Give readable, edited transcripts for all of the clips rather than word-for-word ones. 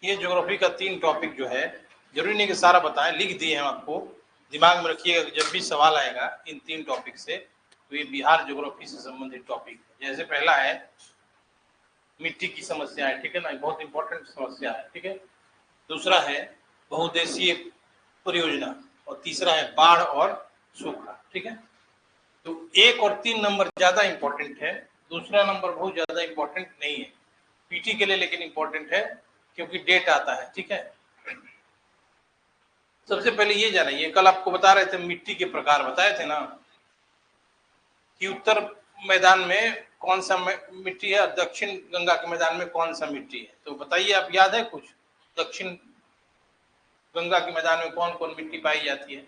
ये ज्योग्राफी का 3 टॉपिक जो है, जरूरी नहीं कि सारा बताएं, लिख दिए हैं आपको, दिमाग में रखिएगा। जब भी सवाल आएगा इन 3 टॉपिक से, तो ये बिहार ज्योग्राफी से संबंधित टॉपिक है। जैसे पहला है मिट्टी की समस्या है, ठीक है ना, बहुत इंपॉर्टेंट समस्या है, ठीक है। दूसरा है बहुउद्देशीय परियोजना, और तीसरा है बाढ़ और सूखा, ठीक है। तो 1 और 3 नंबर ज्यादा इंपॉर्टेंट है, दूसरा नंबर बहुत ज्यादा इंपॉर्टेंट नहीं है पीटी के लिए, लेकिन इंपॉर्टेंट है क्योंकि डेट आता है, ठीक है। सबसे पहले ये जानिए, कल आपको बता रहे थे मिट्टी के प्रकार बताए थे ना, कि उत्तर मैदान में कौन सा मिट्टी है और दक्षिण गंगा के मैदान में कौन सा मिट्टी है। तो बताइए, आप याद है कुछ, दक्षिण गंगा के मैदान में कौन कौन मिट्टी पाई जाती है?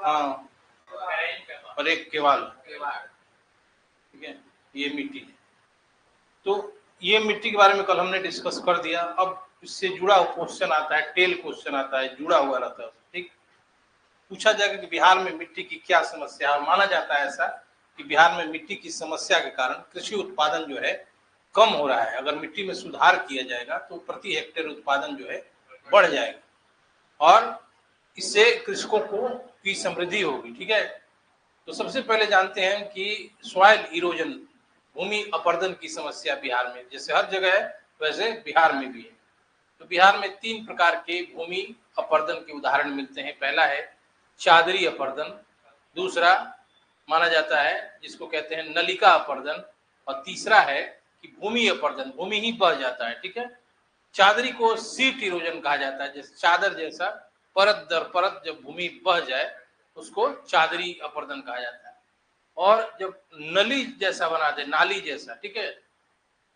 हाँ, और एक केवाल, ठीक है, ये मिट्टी है। तो ये मिट्टी के बारे में कल हमने डिस्कस कर दिया। अब इससे जुड़ा हुआ क्वेश्चन आता है, टेल क्वेश्चन आता है, जुड़ा हुआ रहता है, ठीक। पूछा जाएगा कि बिहार में मिट्टी की क्या समस्या है। माना जाता है ऐसा कि बिहार में मिट्टी की समस्या के कारण कृषि उत्पादन जो है कम हो रहा है। अगर मिट्टी में सुधार किया जाएगा तो प्रति हेक्टेयर उत्पादन जो है बढ़ जाएगा और इससे कृषकों को की समृद्धि होगी, ठीक है। तो सबसे पहले जानते हैं कि सॉइल इरोजन, भूमि अपरदन की समस्या बिहार में जैसे हर जगह है वैसे बिहार में भी है। तो बिहार में 3 प्रकार के भूमि अपरदन के उदाहरण मिलते हैं। पहला है चादरी अपरदन, दूसरा माना जाता है जिसको कहते हैं नलिका अपरदन, और तीसरा है कि भूमि अपरदन, भूमि ही बह जाता है, ठीक है। चादरी को सीट इरोजन कहा जाता है, जैसे चादर जैसा परत दर परत जब भूमि बह जाए उसको चादरी अपरदन कहा जाता है। और जब नली जैसा बना दे, नाली जैसा, ठीक है,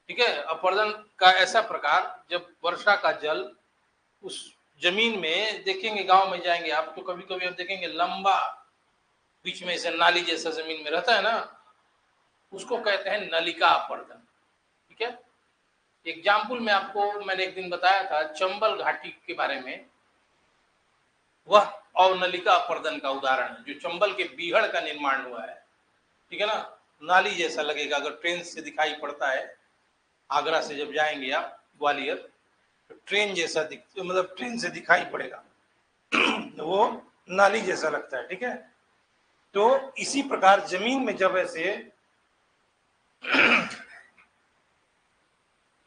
ठीक है, अपरदन का ऐसा प्रकार जब वर्षा का जल उस जमीन में, देखेंगे गांव में जाएंगे आप तो कभी कभी आप देखेंगे लंबा बीच में से नाली जैसा जमीन में रहता है ना, उसको कहते हैं नलिका अपरदन, ठीक है। एग्जाम्पल में आपको मैंने एक दिन बताया था चंबल घाटी के बारे में, वह अवनलिका अपरदन का उदाहरण है। जो चंबल के बीहड़ का निर्माण हुआ है, ठीक है ना, नाली जैसा लगेगा। अगर ट्रेन से दिखाई पड़ता है, आगरा से जब जाएंगे आप ग्वालियर, तो ट्रेन जैसा मतलब ट्रेन से दिखाई पड़ेगा वो नाली जैसा लगता है, ठीक है। तो इसी प्रकार जमीन में जब ऐसे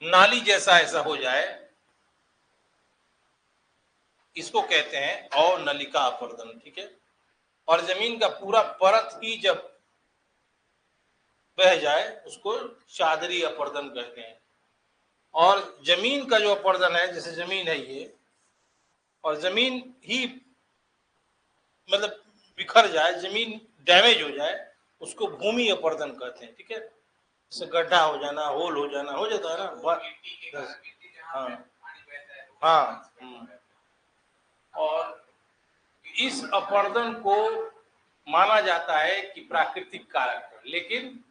नाली जैसा ऐसा हो जाए, इसको कहते हैं अवनलिका अपरदन, ठीक है। और जमीन का पूरा परत ही जब बह जाए उसको चादरी अपरदन कहते हैं। और जमीन का जो अपरदन है, जैसे जमीन है ये, और जमीन ही मतलब बिखर जाए, जमीन डैमेज हो जाए, उसको भूमि अपरदन कहते हैं, ठीक है। जैसे गड्ढा हो जाना, होल हो जाना, हो जाता है ना। हाँ हाँ। और इस अपरदन को माना जाता है कि प्राकृतिक कारक है, लेकिन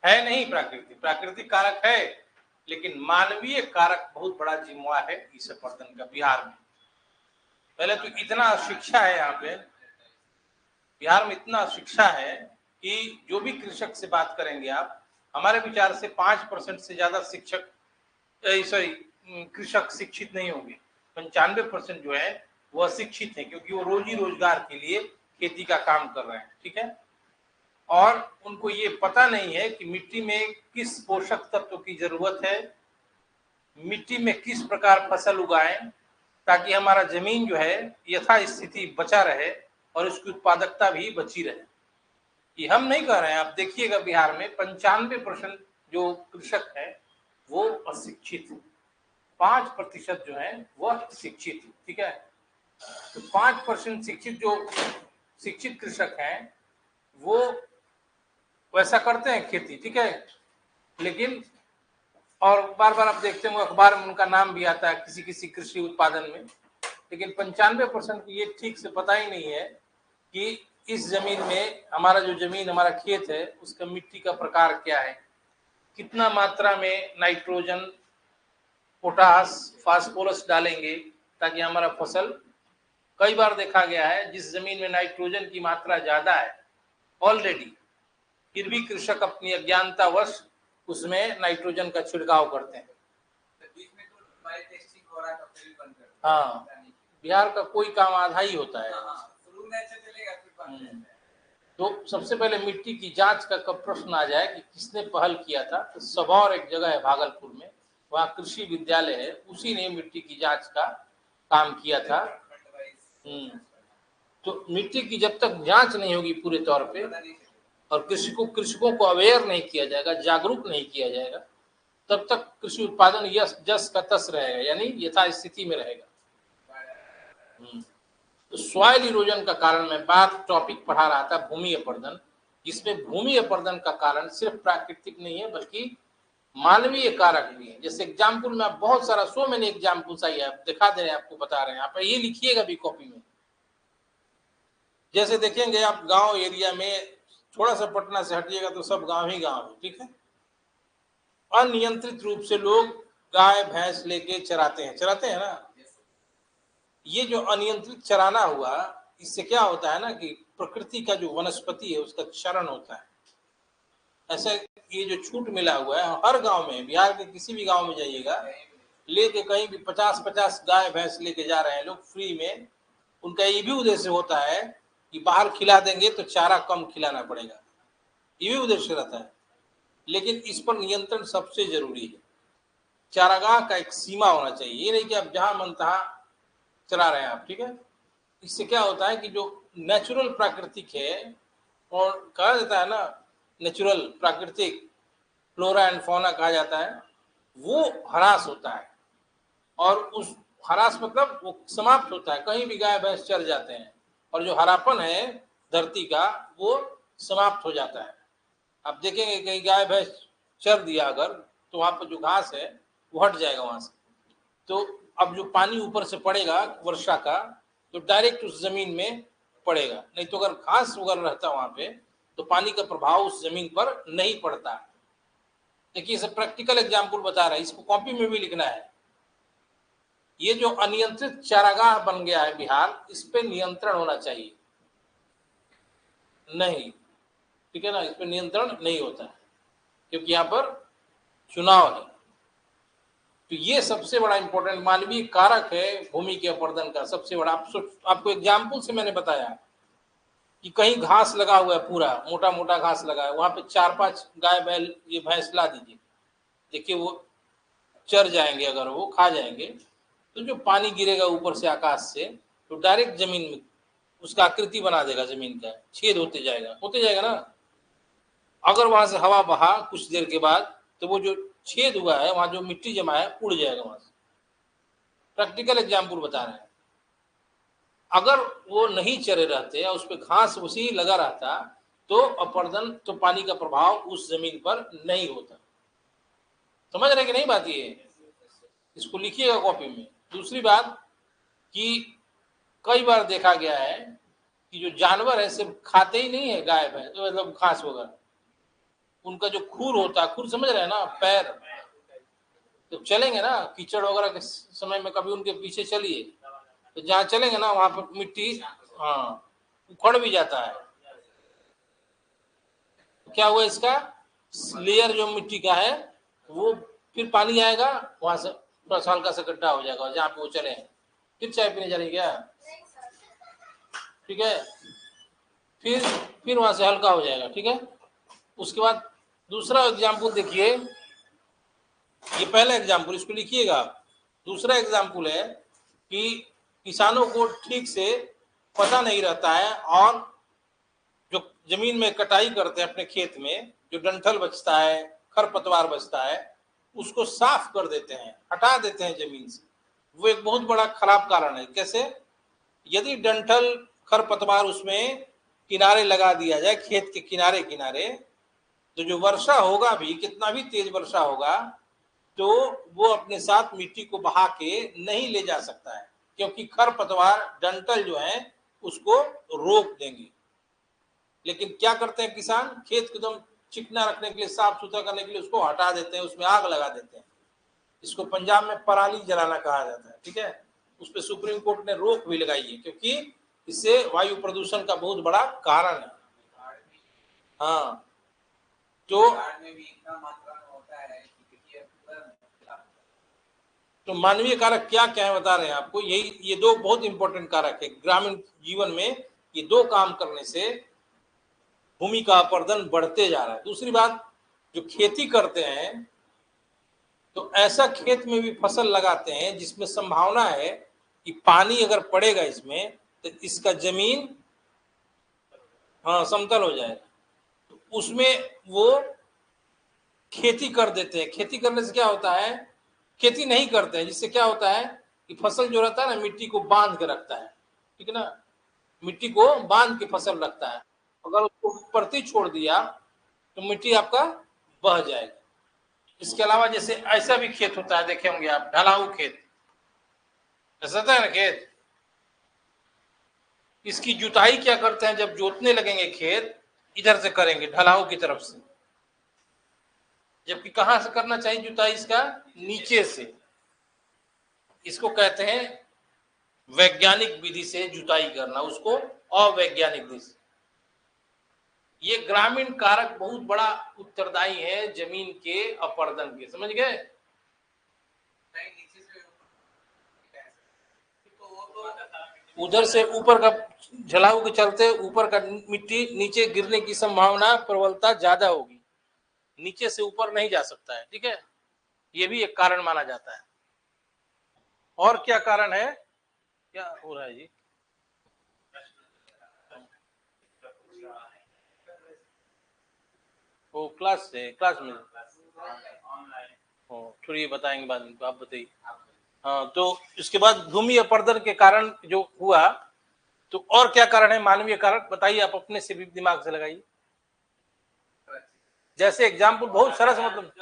है नहीं। प्राकृतिक कारक है, लेकिन मानवीय कारक बहुत बड़ा जिम्मेवार है इस अपरदन का बिहार में। पहले तो इतना शिक्षा है यहाँ पे, बिहार में इतना शिक्षा है कि जो भी कृषक से बात करेंगे आप, हमारे विचार से 5% से ज्यादा शिक्षक कृषक शिक्षित नहीं होंगे। 95% जो है वो अशिक्षित है, क्योंकि वो रोजी रोजगार के लिए खेती का काम कर रहे हैं, ठीक है। और उनको ये पता नहीं है कि मिट्टी में किस पोषक तत्व की जरूरत है, मिट्टी में किस प्रकार फसल उगाएं ताकि हमारा जमीन जो है यथा स्थिति बचा रहे और उसकी उत्पादकता भी बची रहे। ये हम नहीं कह रहे हैं, आप देखिएगा बिहार में 95% जो कृषक है वो अशिक्षित है, 5% जो है वह शिक्षित है, ठीक है। तो 5% शिक्षित जो शिक्षित कृषक हैं वो वैसा करते हैं खेती, ठीक है। लेकिन और बार बार आप देखते हैं अखबार में उनका नाम भी आता है किसी किसी कृषि उत्पादन में, लेकिन 95% को ये ठीक से पता ही नहीं है कि इस जमीन में हमारा जो जमीन हमारा खेत है उसका मिट्टी का प्रकार क्या है, कितना मात्रा में नाइट्रोजन, पोटास, फास्फोरस डालेंगे ताकि हमारा फसल। कई बार देखा गया है जिस जमीन में नाइट्रोजन की मात्रा ज्यादा है ऑलरेडी, फिर भी कृषक अपनी अज्ञानतावश उसमें नाइट्रोजन का छिड़काव करते हैं। हाँ, बिहार का कोई काम आधा ही होता है। तो सबसे पहले मिट्टी की जांच का कब प्रश्न आ जाए कि किसने पहल किया था, तो सबौर एक जगह है भागलपुर में, वहाँ कृषि विद्यालय है, उसी ने मिट्टी की जांच का काम किया था। तो मिट्टी की जब तक जांच नहीं होगी पूरे तौर पे और कृषकों को अवेयर नहीं किया जाएगा, जागरूक नहीं किया जाएगा, तब तक कृषि उत्पादन जस का तस रहेगा, यानी यथास्थिति में रहेगा। तो सॉइल इरोजन का कारण मैं बात टॉपिक पढ़ा रहा था भूमि अपर्दन, जिसमें भूमि अपर्दन का कारण सिर्फ प्राकृतिक नहीं है बल्कि मानवीय कारक भी है। जैसे एग्जाम्पल में आप बहुत सारा सो मैंने एग्जाम्पल्स आई है, दिखा दे रहे हैं, आपको बता रहे हैं, आप ये लिखिएगा भी कॉपी में। जैसे देखेंगे आप गांव एरिया में, थोड़ा सा पटना से हटिएगा तो सब गांव ही गांव है, ठीक है। अनियंत्रित रूप से लोग गाय भैंस लेके चराते हैं ना। ये जो अनियंत्रित चराना हुआ, इससे क्या होता है ना कि प्रकृति का जो वनस्पति है उसका क्षरण होता है। ऐसा ये जो छूट मिला हुआ है हर गांव में, बिहार के किसी भी गांव में जाइएगा, लेके कहीं भी 50-50 गाय भैंस लेके जा रहे हैं लोग फ्री में। उनका ये भी उद्देश्य होता है कि बाहर खिला देंगे तो चारा कम खिलाना पड़ेगा, ये भी उद्देश्य रहता है। लेकिन इस पर नियंत्रण सबसे जरूरी है। चारागाह का एक सीमा होना चाहिए, ये नहीं कि आप जहां मन तहां चला रहे हैं आप, ठीक है। इससे क्या होता है कि जो नेचुरल प्राकृतिक है, और कहा जाता है ना नेचुरल प्राकृतिक फ्लोरा एंड फौना कहा जाता है, वो ह्रास होता है। और उस ह्रास मतलब वो समाप्त होता है, कहीं भी गाय भैंस चल जाते हैं और जो हरापन है धरती का वो समाप्त हो जाता है। आप देखेंगे कहीं गाय भैंस चर दिया अगर, तो वहां पर जो घास है वो हट जाएगा वहां से। तो अब जो पानी ऊपर से पड़ेगा वर्षा का, तो डायरेक्ट उस जमीन में पड़ेगा, नहीं तो अगर घास उगल रहता वहां पे तो पानी का प्रभाव उस जमीन पर नहीं पड़ता। देखिए इसे प्रैक्टिकल एग्जाम्पल बता रहा है, इसको कॉपी में भी लिखना है। ये जो अनियंत्रित चारागाह बन गया है बिहार, इस पे नियंत्रण होना चाहिए। नहीं, ठीक है ना, इस पे नियंत्रण नहीं होता है क्योंकि यहाँ पर चुनाव है। तो ये सबसे बड़ा इंपॉर्टेंट मानवीय कारक है भूमि के अपर्दन का सबसे बड़ा। आपको एग्जाम्पल से मैंने बताया कि कहीं घास लगा हुआ है, पूरा मोटा मोटा घास लगा है, वहां पे 4-5 गाय बैल ये भैंस ला दीजिए, देखिए वो चर जाएंगे, अगर वो खा जाएंगे तो जो पानी गिरेगा ऊपर से आकाश से तो डायरेक्ट जमीन में उसका आकृति बना देगा, जमीन का छेद होते जाएगा ना। अगर वहां से हवा बहा कुछ देर के बाद तो वो जो छेद हुआ है वहां जो मिट्टी जमा है उड़ जाएगा वहां से। प्रैक्टिकल एग्जाम्पल बता रहे हैं। अगर वो नहीं चरे रहते या उस पर घास उसी लगा रहता तो अपर्दन, तो पानी का प्रभाव उस जमीन पर नहीं होता। समझ रहे कि नहीं बात ये, इसको लिखिएगा कॉपी में। दूसरी बात कि कई बार देखा गया है कि जो जानवर है सिर्फ खाते ही नहीं है गाय भैंस, तो मतलब घास वगैरह, उनका जो खुर होता है, खुर समझ रहे हैं ना, पैर, तो चलेंगे ना कीचड़ वगैरह के समय में कभी उनके पीछे चलिए तो जहाँ चलेंगे ना वहां पर मिट्टी हाँ उखड़ भी जाता है। तो क्या हुआ इसका लेयर जो मिट्टी का है वो, फिर पानी आएगा वहां से थोड़ा सा हल्का सा गड्ढा हो जाएगा जहाँ पे वो चले। फिर चाय पीने जा रही क्या, ठीक है, फिर वहां से हल्का हो जाएगा, ठीक है। उसके बाद दूसरा एग्जाम्पल देखिए, ये पहला एग्जाम्पल इसको लिखिएगा। दूसरा एग्जाम्पल है कि किसानों को ठीक से पता नहीं रहता है और जो जमीन में कटाई करते हैं अपने खेत में, जो डंठल बचता है, खरपतवार बचता है, उसको साफ कर देते हैं, हटा देते हैं जमीन से। वो एक बहुत बड़ा खराब कारण है। कैसे? यदि डंठल खरपतवार उसमें किनारे लगा दिया जाए, खेत के किनारे किनारे, तो जो वर्षा होगा भी, कितना भी तेज वर्षा होगा, तो वो अपने साथ मिट्टी को बहा के नहीं ले जा सकता है, क्योंकि खरपतवार डंठल जो है उसको रोक देंगे। लेकिन क्या करते हैं किसान, खेत को एकदम चिकना रखने के लिए, साफ सुथरा करने के लिए उसको हटा देते हैं, उसमें आग लगा देते हैं। इसको पंजाब में पराली जलाना कहा जाता है, ठीक है। उस पर सुप्रीम कोर्ट ने रोक भी लगाई है क्योंकि इससे वायु प्रदूषण का बहुत बड़ा कारण है। हाँ, तो मानवीय कारक क्या क्या है बता रहे हैं आपको। यही ये दो बहुत इंपॉर्टेंट कारक है ग्रामीण जीवन में। ये दो काम करने से भूमि का अपरदन बढ़ते जा रहा है। दूसरी बात, जो खेती करते हैं तो ऐसा खेत में भी फसल लगाते हैं जिसमें संभावना है कि पानी अगर पड़ेगा इसमें तो इसका जमीन समतल हो जाएगा। तो उसमें वो खेती कर देते हैं। खेती करने से क्या होता है, खेती नहीं करते हैं जिससे क्या होता है कि फसल जो रहता है ना मिट्टी को बांध के रखता है, ठीक है ना, मिट्टी को बांध के फसल रखता है। अगर उसको परती छोड़ दिया तो मिट्टी आपका बह जाएगा। इसके अलावा जैसे ऐसा भी खेत होता है, देखे होंगे आप, ढलाऊ खेत, ऐसा होता है ना खेत, इसकी जुताई क्या करते हैं, जब जोतने लगेंगे खेत इधर से करेंगे ढलाऊ की तरफ से, जबकि कहां से करना चाहिए जुताई, इसका नीचे से। इसको कहते हैं वैज्ञानिक विधि से जुताई करना, उसको अवैज्ञानिक विधि से। ये ग्रामीण कारक बहुत बड़ा उत्तरदायी है जमीन के अपरदन के, समझ गए। उधर से ऊपर का ढलाऊ के चलते ऊपर का मिट्टी नीचे गिरने की संभावना प्रबलता ज्यादा होगी, नीचे से ऊपर नहीं जा सकता है, ठीक है। ये भी एक कारण माना जाता है। और क्या कारण है, क्या हो रहा है जी। वो क्लास में थोड़ी बताएंगे बाद में, आप बताइए। हाँ, तो इसके बाद भूमि अपरदन के कारण जो हुआ, तो और क्या कारण है मानवीय कारण, बताइए आप अपने से भी दिमाग से लगाइए। जैसे एग्जाम्पल बहुत सरस, मतलब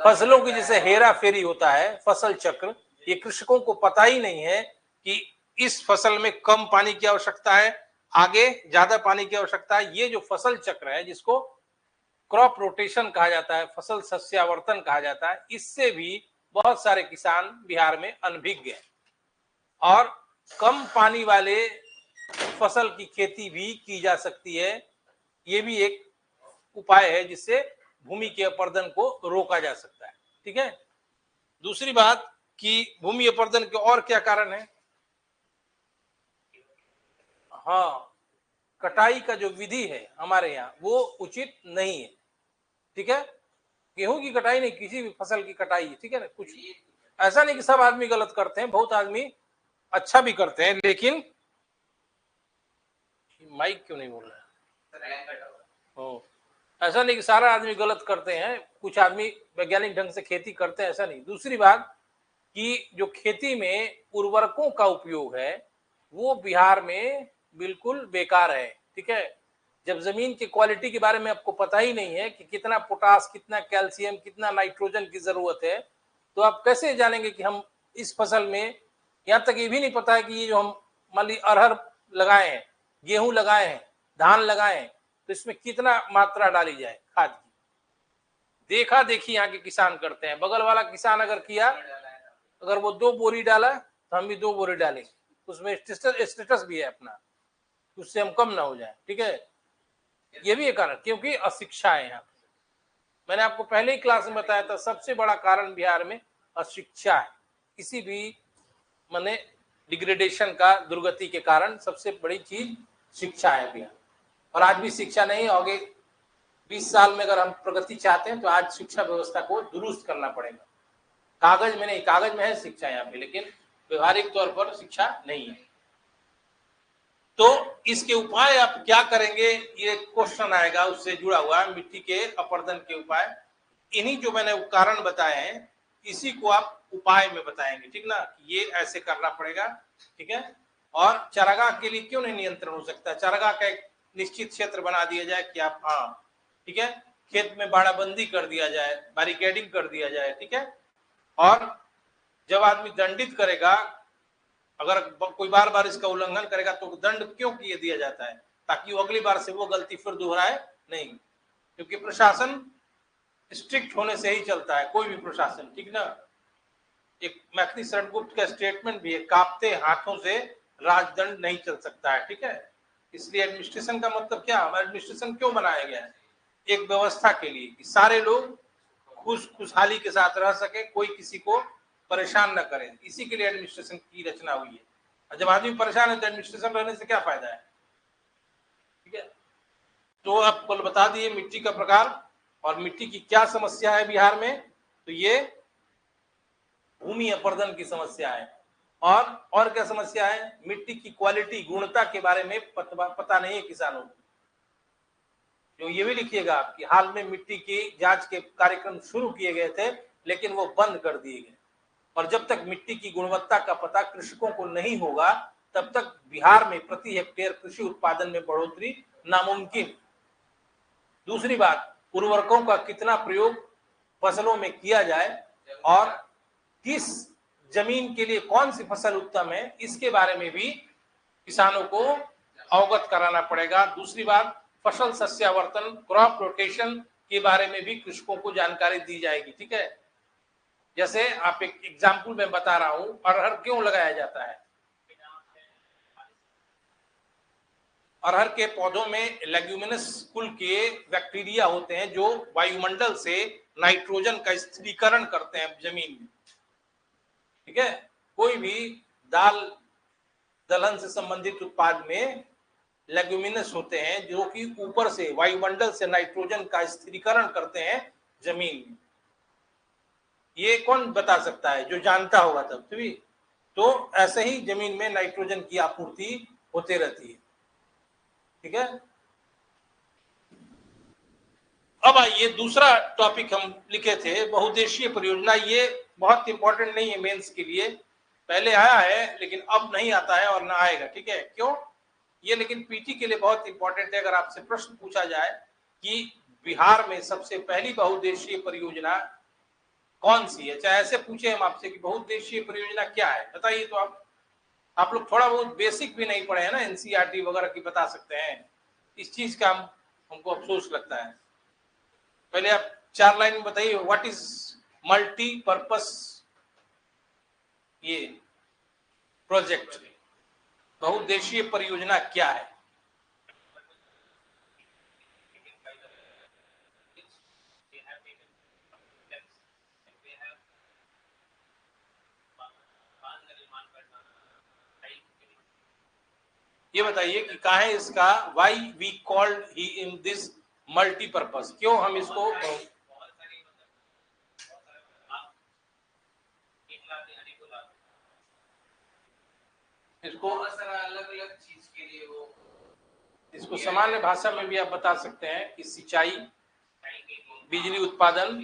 फसलों की जैसे हेरा फेरी होता है, फसल चक्र, ये कृषकों को पता ही नहीं है कि इस फसल में कम पानी की आवश्यकता है, आगे ज्यादा पानी की आवश्यकता है। ये जो फसल चक्र है जिसको क्रॉप रोटेशन कहा जाता है, फसल सस्यावर्तन कहा जाता है, इससे भी बहुत सारे किसान बिहार में अनभिज्ञ हैं। और कम पानी वाले फसल की खेती भी की जा सकती है, ये भी एक उपाय है जिससे भूमि के अपरदन को रोका जा सकता है, ठीक है। दूसरी बात कि भूमि अपरदन के और क्या कारण है। हाँ, कटाई का जो विधि है हमारे यहाँ वो उचित नहीं है, ठीक है। गेहूं की कटाई नहीं, किसी भी फसल की कटाई, ठीक है ना। कुछ ऐसा नहीं कि सब आदमी गलत करते हैं, बहुत आदमी अच्छा भी करते हैं, लेकिन माइक क्यों नहीं बोल रहा है। ऐसा नहीं कि सारा आदमी गलत करते हैं, कुछ आदमी वैज्ञानिक ढंग से खेती करते हैं, ऐसा नहीं। दूसरी बात कि जो खेती में उर्वरकों का उपयोग है वो बिहार में बिल्कुल बेकार है, ठीक है। जब जमीन की क्वालिटी के बारे में आपको पता ही नहीं है कि कितना पोटास, कितना कैल्शियम, कितना नाइट्रोजन की जरूरत है, तो आप कैसे जानेंगे कि हम इस फसल में, यहाँ तक ये भी नहीं पता है कि ये जो हम मान ली अरहर लगाए हैं, गेहूं लगाए हैं, धान लगाए हैं, तो इसमें कितना मात्रा डाली जाए खाद की। देखा देखी यहाँ के किसान करते हैं, बगल वाला किसान अगर किया, अगर वो 2 बोरी डाला तो हम भी 2 बोरी डालेंगे, उसमें स्टेटस भी है अपना, उससे हम कम ना हो जाए, ठीक है। ये भी एक कारण, क्योंकि अशिक्षा है यहाँ। मैंने आपको पहले ही क्लास में बताया था, सबसे बड़ा कारण बिहार में अशिक्षा है। किसी भी माने डिग्रेडेशन का, दुर्गति के कारण सबसे बड़ी चीज शिक्षा है बिहार। और आज भी शिक्षा नहीं, आगे 20 साल में अगर हम प्रगति चाहते हैं तो आज शिक्षा व्यवस्था को दुरुस्त करना पड़ेगा। कागज में नहीं, कागज में है शिक्षा यहाँ पे, लेकिन व्यवहारिक तौर पर शिक्षा नहीं है। तो इसके उपाय आप क्या करेंगे, ये क्वेश्चन आएगा, उससे जुड़ा हुआ मिट्टी के अपरदन के उपाय। इन्हीं जो मैंने कारण बताए हैं इसी को आप उपाय में बताएंगे, ठीक ना, ये ऐसे करना पड़ेगा, ठीक है। और चारागाह के लिए क्यों नहीं नियंत्रण हो सकता, चारागाह का एक निश्चित क्षेत्र बना दिया जाए कि आप, हाँ ठीक है, खेत में बाड़ाबंदी कर दिया जाए, बैरिकेडिंग कर दिया जाए, ठीक है। और जब आदमी दंडित करेगा, अगर कोई बार बार इसका उल्लंघन करेगा तो दंड क्यों किए दिया जाता है, ताकि वो अगली बार से वो गलती फिर दोहराए नहीं, क्योंकि प्रशासन स्ट्रिक्ट होने से ही चलता है, कोई भी प्रशासन, ठीक ना। एक मैथिली शरण गुप्त का स्टेटमेंट भी है, कांपते हाथों से राजदंड नहीं चल सकता है, ठीक है। इसलिए एडमिनिस्ट्रेशन का मतलब क्या, एडमिनिस्ट्रेशन क्यों बनाया गया है, एक व्यवस्था के लिए कि सारे लोग खुशहाली के साथ रह सके, कोई किसी को परेशान न करे, इसी के लिए एडमिनिस्ट्रेशन की रचना हुई है। और जब आदमी परेशान है तो एडमिनिस्ट्रेशन रहने से क्या फायदा है, ठीक है। तो अब कल बता दिए मिट्टी का प्रकार और मिट्टी की क्या समस्या है बिहार में, तो ये भूमि अपरदन की समस्या है। और क्या समस्या है, मिट्टी की क्वालिटी, गुणवत्ता के बारे में पता नहीं है किसानों को। जो ये भी लिखिएगा आप कि हाल में मिट्टी की जांच के कार्यक्रम शुरू किए गए थे लेकिन वो बंद कर दिए गए, और जब तक मिट्टी की गुणवत्ता का पता कृषकों को नहीं होगा तब तक बिहार में प्रति हेक्टेयर कृषि उत्पादन में बढ़ोतरी नामुमकिन। दूसरी बात, उर्वरकों का कितना प्रयोग फसलों में किया जाए और किस जमीन के लिए कौन सी फसल उत्तम है, इसके बारे में भी किसानों को अवगत कराना पड़ेगा। दूसरी बात, फसल सस्यावर्तन, क्रॉप रोटेशन के बारे में भी कृषकों को जानकारी दी जाएगी, ठीक है। जैसे आप एक एग्जाम्पल में बता रहा हूं, अरहर क्यों लगाया जाता है। अरहर के पौधों में लेग्यूमिनस कुल के बैक्टीरिया होते हैं जो वायुमंडल से नाइट्रोजन का स्थिरीकरण करते हैं जमीन में, ठीक है। कोई भी दाल दलहन से संबंधित उत्पाद में लेग्यूमिनस होते हैं जो कि ऊपर से वायुमंडल से नाइट्रोजन का स्थिरीकरण करते हैं जमीन में। ये कौन बता सकता है, जो जानता होगा तब भी। तो ऐसे ही जमीन में नाइट्रोजन की आपूर्ति होते रहती है, ठीक है। अब आइए दूसरा टॉपिक हम लिखे थे, बहुउद्देशीय परियोजना। ये बहुत इंपॉर्टेंट नहीं है मेंस के लिए, पहले आया है लेकिन अब नहीं आता है और ना आएगा, ठीक है। क्यों ये, लेकिन पीटी के लिए बहुत इंपॉर्टेंट है। अगर आपसे प्रश्न पूछा जाए कि बिहार में सबसे पहली बहुउद्देशीय परियोजना कौन सी है, चाहे ऐसे पूछे हम आपसे कि बहुउद्देशीय परियोजना क्या है, बताइए, तो आप लोग थोड़ा बहुत बेसिक भी नहीं पढ़े हैं ना, एनसीईआरटी वगैरह की बता सकते हैं। इस चीज का हमको अफसोस लगता है। पहले आप 4 लाइन में बताइए, व्हाट इज मल्टीपर्पस ये प्रोजेक्ट, बहुउद्देशीय परियोजना क्या है। ये बताइए कि काहे इसका, why we called he in this multipurpose, क्यों हम इसको अलग अलग चीज के लिए वो, इसको सामान्य भाषा में भी आप बता सकते हैं कि सिंचाई, बिजली उत्पादन,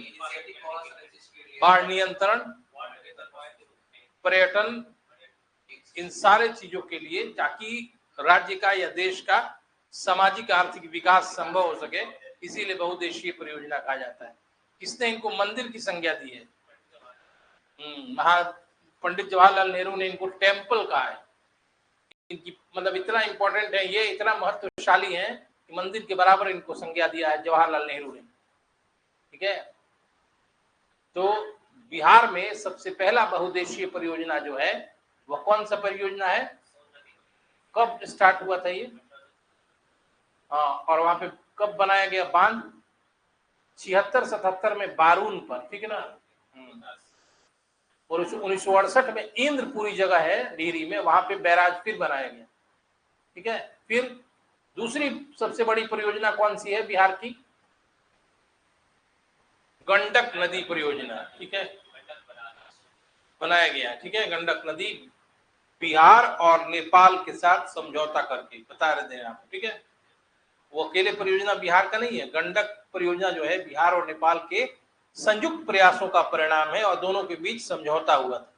बाढ़ नियंत्रण, पर्यटन, इन सारे चीजों के लिए, ताकि राज्य का या देश का सामाजिक आर्थिक विकास संभव हो सके, इसीलिए बहुउद्देशीय परियोजना कहा जाता है। किसने इनको मंदिर की संज्ञा दी है, पंडित जवाहरलाल नेहरू ने इनको टेम्पल कहा है। इनकी मतलब इतना इंपॉर्टेंट है, ये इतना महत्वशाली है कि मंदिर के बराबर इनको संज्ञा दिया है जवाहरलाल नेहरू ने, ठीक है। तो बिहार में सबसे पहला बहुउद्देशीय परियोजना जो है वह कौन सा परियोजना है, कब स्टार्ट हुआ था ये, हाँ, और वहां पे कब बनाया गया बांध, 76-77 में बारून पर, ठीक है ना। और 1968 में इंद्रपुरी जगह है डिहरी में, वहां पे बैराज फिर बनाया गया, ठीक है। फिर दूसरी सबसे बड़ी परियोजना कौन सी है बिहार की, गंडक नदी परियोजना, ठीक है, बनाया गया, ठीक है। गंडक नदी बिहार और नेपाल के साथ समझौता करके, बता रहे थे आप, ठीक है। वो अकेले परियोजना बिहार का नहीं है, गंडक परियोजना जो है बिहार और नेपाल के संयुक्त प्रयासों का परिणाम है और दोनों के बीच समझौता हुआ था।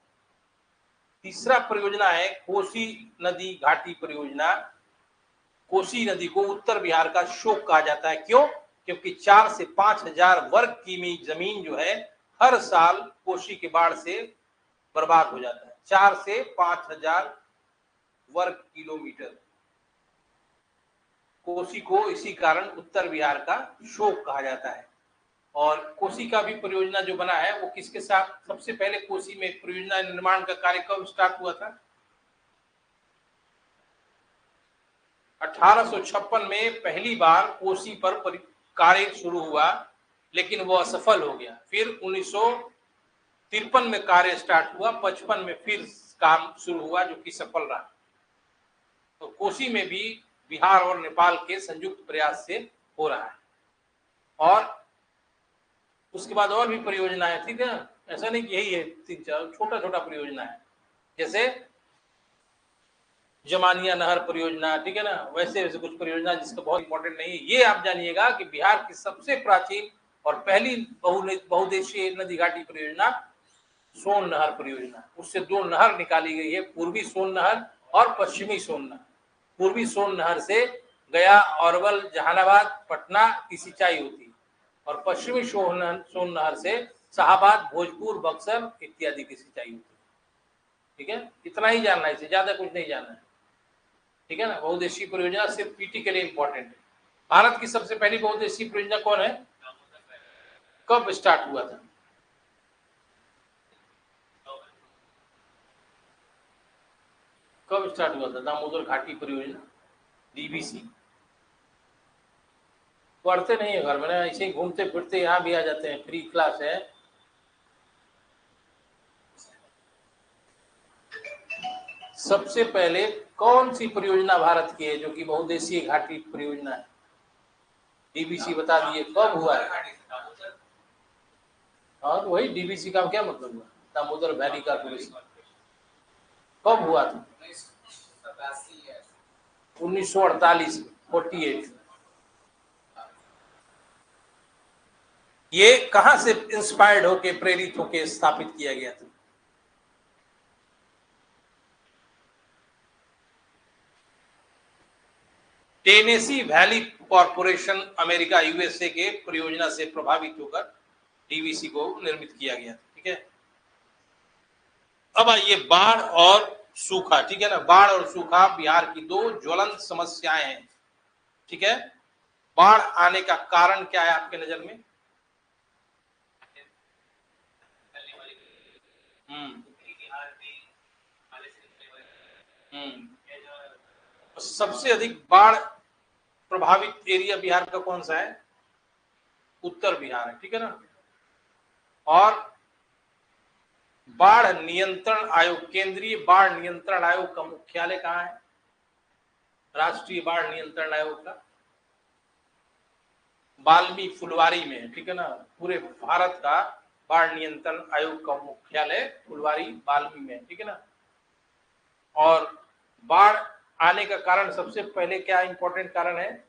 तीसरा परियोजना है कोसी नदी घाटी परियोजना। कोसी नदी को उत्तर बिहार का शोक कहा जाता है, क्यों, क्योंकि 4 से 5 हजार वर्ग किमी जमीन जो है हर साल कोसी के बाढ़ से बर्बाद हो जाता है। 4 से 5 हजार वर्ग किलोमीटर, कोसी को इसी कारण उत्तर बिहार का शोक कहा जाता है। और कोसी का भी परियोजना जो बना है वो किसके साथ, सबसे पहले कोसी में परियोजना निर्माण का कार्य कब स्टार्ट हुआ था, 1856 में पहली बार कोसी पर कार्य शुरू हुआ, लेकिन वो असफल हो गया। फिर 1953 में कार्य स्टार्ट हुआ, 55 में फिर काम शुरू हुआ जो कि सफल रहा। तो कोसी में भी बिहार और नेपाल के संयुक्त प्रयास से हो रहा है। और उसके बाद और भी परियोजनाएं, ठीक है, ऐसा नहीं कि यही है, 3-4 छोटा छोटा परियोजना है, जैसे जमानिया नहर परियोजना, ठीक है ना, वैसे वैसे कुछ परियोजना जिसका बहुत इंपॉर्टेंट नहीं है। ये आप जानिएगा कि बिहार की सबसे प्राचीन और पहली बहुउद्देशीय नदी घाटी परियोजना सोन नहर परियोजना, उससे 2 नहर निकाली गई है, पूर्वी सोन नहर और पश्चिमी सोन नहर। पूर्वी सोन नहर से गया, अरवल, जहानाबाद, पटना की सिंचाई होती है, और पश्चिमी सोन नहर से शाहाबाद, भोजपुर, बक्सर इत्यादि की सिंचाई होती है। ठीक है, इतना ही जानना है, इससे ज्यादा कुछ नहीं जानना है। ठीक है ना, बहुउद्देशीय परियोजना सिर्फ पीटी के लिए इंपॉर्टेंट है। भारत की सबसे पहली बहुउद्देशीय परियोजना कौन है, कब स्टार्ट हुआ था? कब स्टार्ट हुआ था? दामोदर घाटी परियोजना, डीबीसी। पढ़ते नहीं है घर में ना, ऐसे ही घूमते फिरते यहाँ भी आ जाते हैं, फ्री क्लास है। सबसे पहले कौन सी परियोजना भारत की है जो कि बहुउद्देशीय घाटी परियोजना है? डीबीसी बता दिए, कब हुआ है? हाँ, तो वही डीबीसी का क्या मतलब हुआ? दामोदर वैली कॉर्पोरेशन कब हुआ था? 1948 में, 48। ये कहां से इंस्पायर्ड होके, प्रेरित होके स्थापित किया गया था? Tennessee valley corporation, America, USA के परियोजना से प्रभावित होकर डीवीसी को निर्मित किया गया। ठीक है, अब आइए बाढ़ और सूखा। ठीक है ना, बाढ़ और सूखा बिहार की 2 ज्वलंत समस्याएं हैं। ठीक है, बाढ़ आने का कारण क्या है आपके नजर में? सबसे अधिक बाढ़ प्रभावित एरिया बिहार का कौन सा है? उत्तर बिहार है। ठीक है ना, और बाढ़ नियंत्रण आयोग, केंद्रीय बाढ़ नियंत्रण आयोग का मुख्यालय कहाँ है? राष्ट्रीय बाढ़ नियंत्रण आयोग का बाल्मी फुलवारी में है। ठीक है ना, पूरे भारत का बाढ़ नियंत्रण आयोग का मुख्यालय फुलवारी, बाल्मी में। ठीक है ना, और बाढ़ आने का कारण सबसे पहले क्या इंपॉर्टेंट कारण है?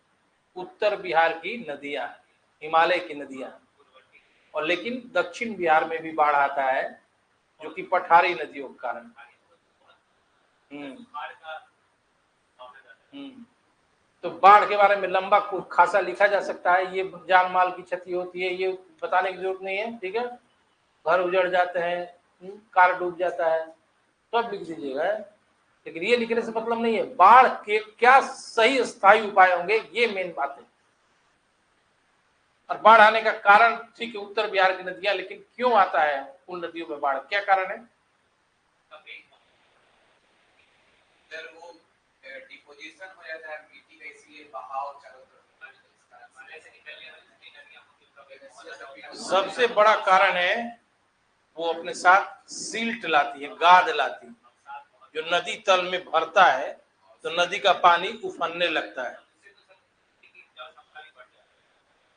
उत्तर बिहार की नदियां, हिमालय की नदियां, और लेकिन दक्षिण बिहार में भी बाढ़ आता है जो कि पठारी नदियों के कारण। तो बाढ़ के बारे में लंबा खासा लिखा जा सकता है। ये जान माल की क्षति होती है, ये बताने की जरूरत नहीं है। ठीक है, घर उजड़ जाते हैं, कार डूब जाता है, सब लिख दीजिएगा, लेकिन ये लिखने से मतलब नहीं है बाढ़ के क्या सही स्थायी उपाय होंगे, ये मेन बात है। और बाढ़ आने का कारण, ठीक है, उत्तर बिहार की नदियां, लेकिन क्यों आता है उन नदियों में बाढ़, क्या कारण है? वो डिपोजिशन हो जाता है मिट्टी का, इसलिए बहाव चारों तरफ। सबसे बड़ा कारण है वो अपने साथ सिल्ट लाती है, गाद लाती है। जो नदी तल में भरता है तो नदी का पानी उफनने लगता है।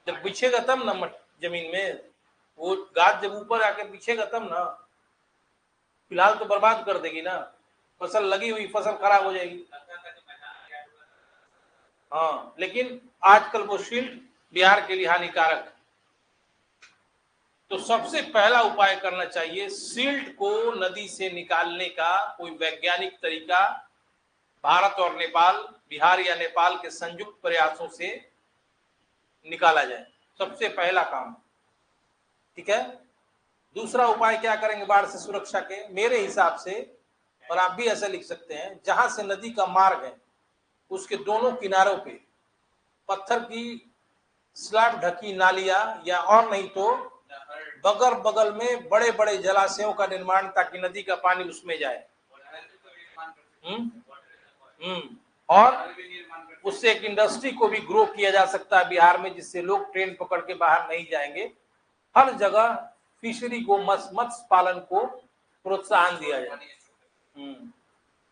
जब बिछेगा तब ना जमीन में, वो गाद जब ऊपर आके बिछेगा तब ना, फिलहाल तो बर्बाद कर देगी ना, फसल लगी हुई फसल खराब हो जाएगी। हाँ, लेकिन आजकल वो सिल्ट बिहार के लिए हानिकारक। तो सबसे पहला उपाय करना चाहिए, सिल्ट को नदी से निकालने का कोई वैज्ञानिक तरीका भारत और नेपाल, बिहार या नेपाल के संयुक्त प्रयासों से निकाला जाए, सबसे पहला काम। ठीक है, दूसरा उपाय क्या करेंगे बाढ़ से सुरक्षा के? मेरे हिसाब से, और आप भी ऐसा लिख सकते हैं, जहां से नदी का मार्ग है उसके दोनों किनारों पे पत्थर की स्लैब ढकी नालियां, या और नहीं तो बगल बगल में बड़े बड़े जलाशयों का निर्माण, ताकि नदी का पानी उसमें जाए। और उससे एक इंडस्ट्री को भी ग्रो किया जा सकता है बिहार में, जिससे लोग ट्रेन पकड़ के बाहर नहीं जाएंगे। हर जगह फिशरी को, मत्स्य पालन को प्रोत्साहन दिया जाए।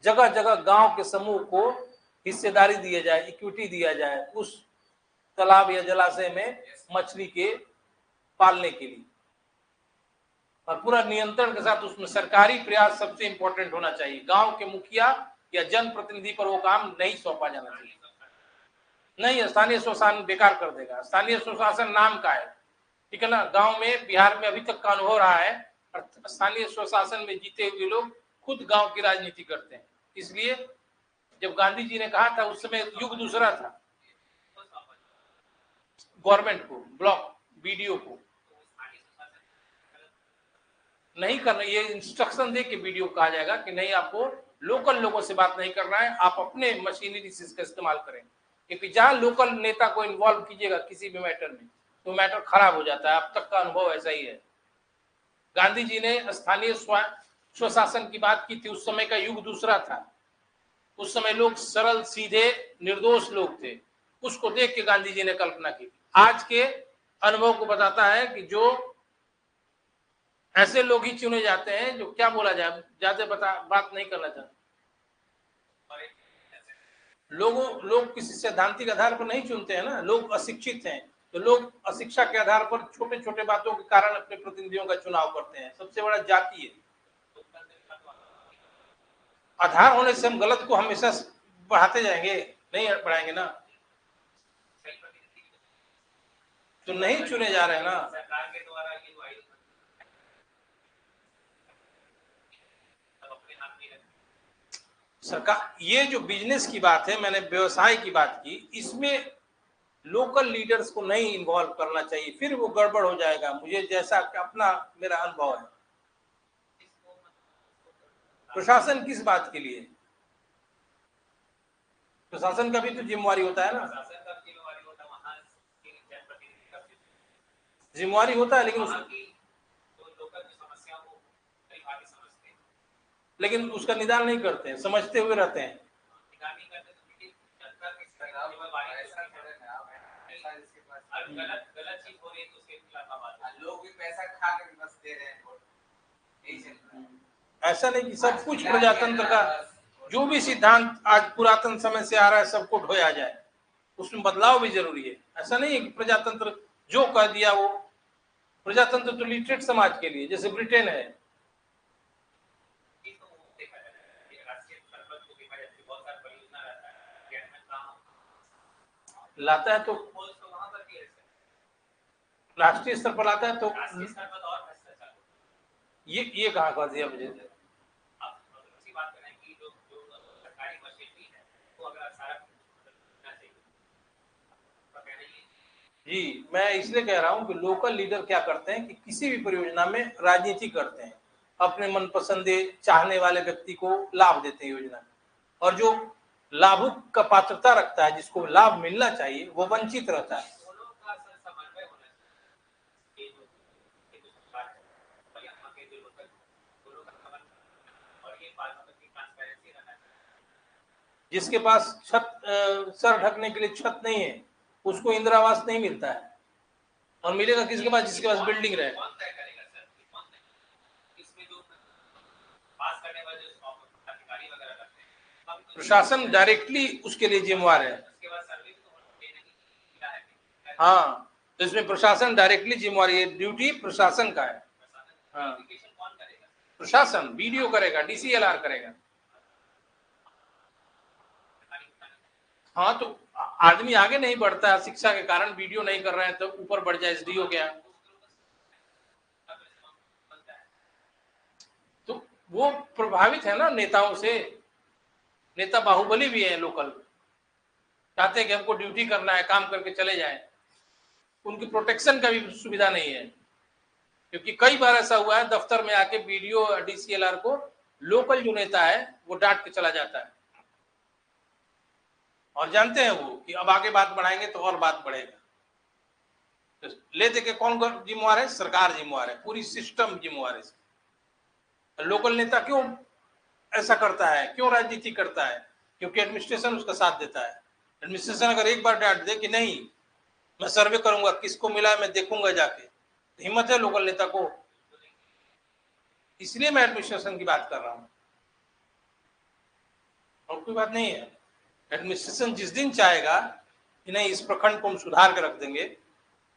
जगह जगह गांव के समूह को हिस्सेदारी दिया जाए, इक्विटी दिया जाए उस तालाब या जलाशय में मछली के पालने के लिए, और पूरा नियंत्रण के साथ उसमें सरकारी प्रयास सबसे इंपॉर्टेंट होना चाहिए। गांव के मुखिया या जनप्रतिनिधि पर वो काम नहीं सौंपा जाना चाहिए। नहीं, स्थानीय स्वशासन बेकार कर देगा। स्थानीय स्वशासन नाम का है, ठीक है ना। गांव में बिहार में अभी तक का अनुभव रहा है, स्थानीय स्वशासन में जीते हुए लोग खुद गांव की राजनीति करते हैं। इसलिए जब गांधी जी ने कहा था, उस समय युग दूसरा था, गवर्नमेंट को, ब्लॉक बीडीओ को नहीं करना, ये इंस्ट्रक्शन दे के वीडियो कहा जाएगा कि नहीं, आपको लोकल लोगों से बात नहीं करना है, आप अपने मशीनरी से इसका इस्तेमाल करें। क्योंकि जहां लोकल नेता को इन्वॉल्व कीजिएगा किसी भी मैटर में, तो मैटर खराब हो जाता है। अब तक का अनुभव ऐसा ही है। गांधी जी ने स्थानीय स्वशासन की बात की थी, उस समय का युग दूसरा था। उस समय लोग सरल, सीधे, निर्दोष लोग थे। उसको देख के गांधी जी ने कल्पना की। आज के अनुभव को बताता है कि जो ऐसे लोग ही चुने जाते हैं जो, क्या बोला जाए, ज्यादा बात नहीं करना चाहते। लोग किसी सैद्धांतिक आधार पर नहीं चुनते हैं ना। लोग अशिक्षित हैं, तो लोग अशिक्षा के आधार पर छोटे छोटे बातों के कारण अपने प्रतिनिधियों का चुनाव करते हैं। सबसे बड़ा जाति है। आधार होने से हम गलत को हमेशा बढ़ाते जाएंगे, नहीं बढ़ाएंगे ना। तो नहीं चुने जा रहे हैं ना। सरकार के द्वारा सरकार, ये जो बिजनेस की बात है, मैंने व्यवसाय की बात की, इसमें लोकल लीडर्स को नहीं इन्वॉल्व करना चाहिए, फिर वो गड़बड़ हो जाएगा। मुझे जैसा अपना मेरा अनुभव है। प्रशासन किस बात के लिए? प्रशासन का भी तो जिम्मेवारी होता है ना। जिम्मेवारी होता है, लेकिन उसका निदान नहीं करते हैं, समझते हुए रहते हैं। गलत चीज हो रही है तो उसके खिलाफ लोग भी पैसा खा के बस दे रहे हैं। ऐसा नहीं कि सब कुछ प्रजातंत्र का जो भी सिद्धांत आज पुरातन समय से आ रहा है सबको ढोया जाए, उसमें बदलाव भी जरूरी है। ऐसा नहीं है कि प्रजातंत्र जो कह दिया वो। प्रजातंत्र तो लिटरेट समाज के लिए, जैसे ब्रिटेन है। लाता है तो राष्ट्रीय स्तर पर लाता है, तो ये कहाँ कर दिया मुझे। जी, मैं इसलिए कह रहा हूँ कि लोकल लीडर क्या करते हैं कि किसी भी परियोजना में राजनीति करते हैं, अपने मनपसंदे चाहने वाले व्यक्ति को लाभ देते हैं योजना में, और जो लाभुक का पात्रता रखता है, जिसको लाभ मिलना चाहिए, वो वंचित रहता है। जिसके पास छत, सर ढकने के लिए छत नहीं है, उसको इंदिरा आवास नहीं मिलता है। और मिलेगा किसके पास? जिसके पास बिल्डिंग रहे। प्रशासन डायरेक्टली उसके लिए जिम्मेवार है। हाँ, तो इसमें प्रशासन डायरेक्टली जिम्मेवार है, ड्यूटी प्रशासन का है। हाँ, प्रशासन बीडीओ करेगा, डीसीएलआर करेगा। हाँ, तो आदमी आगे नहीं बढ़ता है शिक्षा के कारण, वीडियो नहीं कर रहे हैं, तो ऊपर बढ़ जाए एसडीओ क्या, तो वो प्रभावित है ना नेताओं से। नेता बाहुबली भी है लोकल, चाहते हैं कि हमको ड्यूटी करना है, काम करके चले जाएं। उनकी प्रोटेक्शन का भी सुविधा नहीं है, क्योंकि कई बार ऐसा हुआ है दफ्तर में आके वीडियो डीसीएलआर को लोकल जो नेता है वो डांट के चला जाता है, और जानते हैं वो कि अब आगे बात बढ़ाएंगे तो और बात बढ़ेगा। तो ले दे के कौन जिम्मेवार है? सरकार जिम्मेवार है, पूरी सिस्टम जिम्मेवार है। लोकल नेता क्यों ऐसा करता है, क्यों राजनीति करता है? क्योंकि एडमिनिस्ट्रेशन उसका साथ देता है। एडमिनिस्ट्रेशन अगर एक बार डांट दे कि नहीं मैं सर्वे करूंगा, किसको मिला मैं देखूंगा जाके, तो हिम्मत है लोकल नेता को। इसलिए मैं एडमिनिस्ट्रेशन की बात कर रहा हूं, और कोई बात नहीं है। एडमिनिस्ट्रेशन जिस दिन चाहेगा कि नहीं इस प्रखंड को हम सुधार के रख देंगे,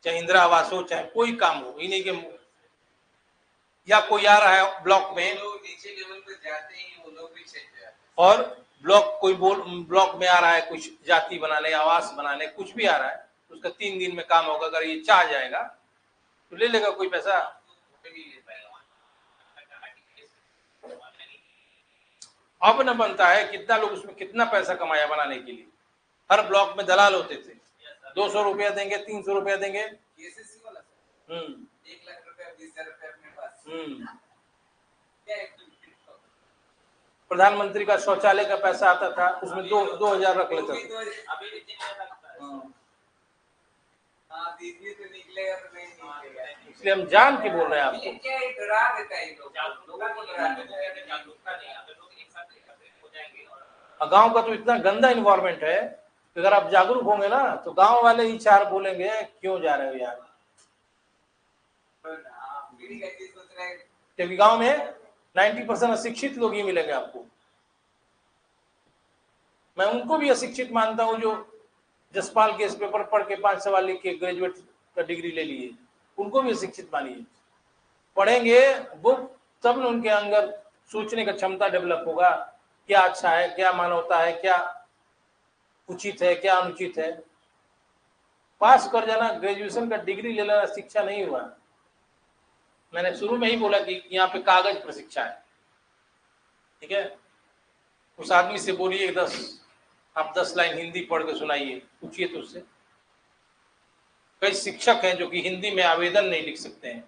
चाहे इंदिरा आवास हो चाहे कोई काम हो, इन्हीं के, या कोई आ रहा है ब्लॉक में, नीचे लेवल पे जाते ही वो लोग भी चेक जाते हैं, और ब्लॉक कोई ब्लॉक में आ रहा है कुछ जाति बनाने, आवास बनाने, कुछ भी आ रहा है, उसका 3 दिन में काम होगा। अगर ये चाह जाएगा तो ले लेगा कोई पैसा। अब न बनता है कितना लोग उसमें कितना पैसा कमाया बनाने के लिए। हर ब्लॉक में दलाल होते थे, 200 रुपया देंगे, 300 रुपया देंगे। एसएससी वाला सर 1 लाख रुपया 20,000 रुपया अपने पास। प्रधानमंत्री का शौचालय का पैसा आता था, उसमें 2,000 रख लेते थे। इसलिए हम जान के बोल रहे हैं आपको। गांव का तो इतना गंदा इन्वायरमेंट है कि अगर आप जागरूक होंगे ना तो गांव वाले ही 4 बोलेंगे क्यों जा रहे हो यार, क्योंकि गांव में 90% अशिक्षित लोग ही मिलेंगे आपको। मैं उनको भी अशिक्षित मानता हूं जो जसपाल केस पेपर पढ़ के 5 सवाल लिख के ग्रेजुएट का डिग्री ले लिए, उनको भी अशिक्षित मानिए। पढ़ेंगे बुक तब न उनके अंदर सोचने का क्षमता डेवलप होगा, क्या अच्छा है, क्या मानवता है, क्या उचित है, क्या अनुचित है। पास कर जाना, ग्रेजुएशन का डिग्री ले लेना शिक्षा नहीं हुआ। मैंने शुरू में ही बोला कि यहाँ पे कागज पर शिक्षा है, ठीक है। उस आदमी से बोलिए 10 लाइन हिंदी पढ़ के सुनाइए, पूछिए तो उससे। कई शिक्षक हैं जो कि हिंदी में आवेदन नहीं लिख सकते हैं,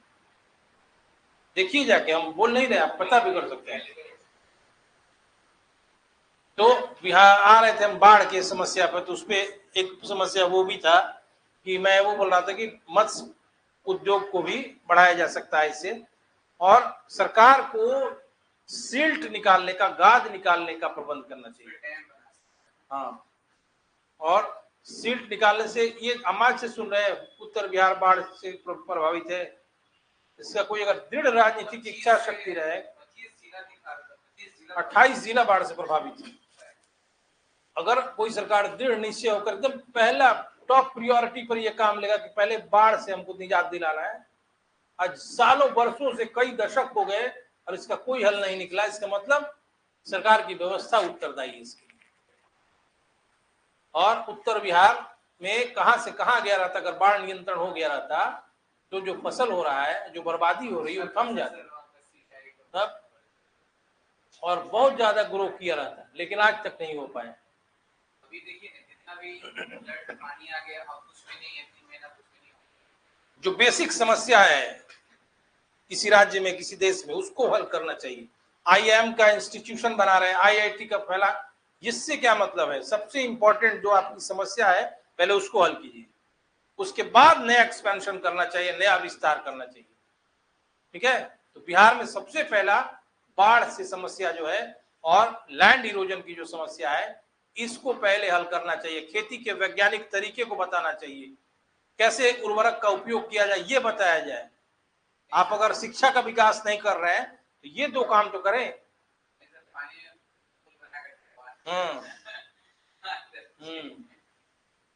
देखिए जाके, हम बोल नहीं रहे, आप पता भी कर सकते हैं। तो बिहार आ रहे थे हम बाढ़ के समस्या पर, तो उसपे एक समस्या वो भी था कि मैं वो बोल रहा था कि मत्स्य उद्योग को भी बढ़ाया जा सकता है इससे, और सरकार को सिल्ट निकालने का, गाद निकालने का प्रबंध करना चाहिए। हाँ, और सिल्ट निकालने से, ये अमाज से सुन रहे हैं उत्तर बिहार बाढ़ से प्रभावित है, इसका कोई अगर दृढ़ राजनीतिक इच्छा शक्ति रहे, 28 जिला बाढ़ से प्रभावित है। अगर कोई सरकार दृढ़ निश्चय होकर एकदम पहला टॉप प्रायोरिटी पर यह काम लेगा कि पहले बाढ़ से हमको निजात दिलाना है, आज सालों वर्षों से कई दशक हो गए और इसका कोई हल नहीं निकला, इसका मतलब सरकार की व्यवस्था उत्तरदायी है इसके लिए। और उत्तर बिहार में कहां से कहां गया रहता, अगर बाढ़ नियंत्रण हो गया रहता तो जो फसल हो रहा है, जो बर्बादी हो रही है, वो थम जाती तब, और बहुत ज्यादा ग्रो किया रहता, लेकिन आज तक नहीं हो पाया। अभी देखिए जितना भी पानी आ गया, अब कुछ भी नहीं है, 3 महीना कुछ भी नहीं। जो बेसिक समस्या है किसी राज्य में, किसी देश में, उसको हल करना चाहिए। आईआईएम का इंस्टीट्यूशन बना रहे हैं, आईआईटी का फैला, इससे क्या मतलब है? सबसे इंपॉर्टेंट जो आपकी समस्या है पहले उसको हल कीजिए, उसके बाद नया एक्सपेंशन करना चाहिए, नया विस्तार करना चाहिए, ठीक है। तो बिहार में सबसे पहला बाढ़ से समस्या जो है और लैंड इरोजन की जो समस्या है, इसको पहले हल करना चाहिए। खेती के वैज्ञानिक तरीके को बताना चाहिए, कैसे उर्वरक का उपयोग किया जाए ये बताया जाए। आप अगर शिक्षा का विकास नहीं कर रहे हैं तो ये 2 काम तो करें।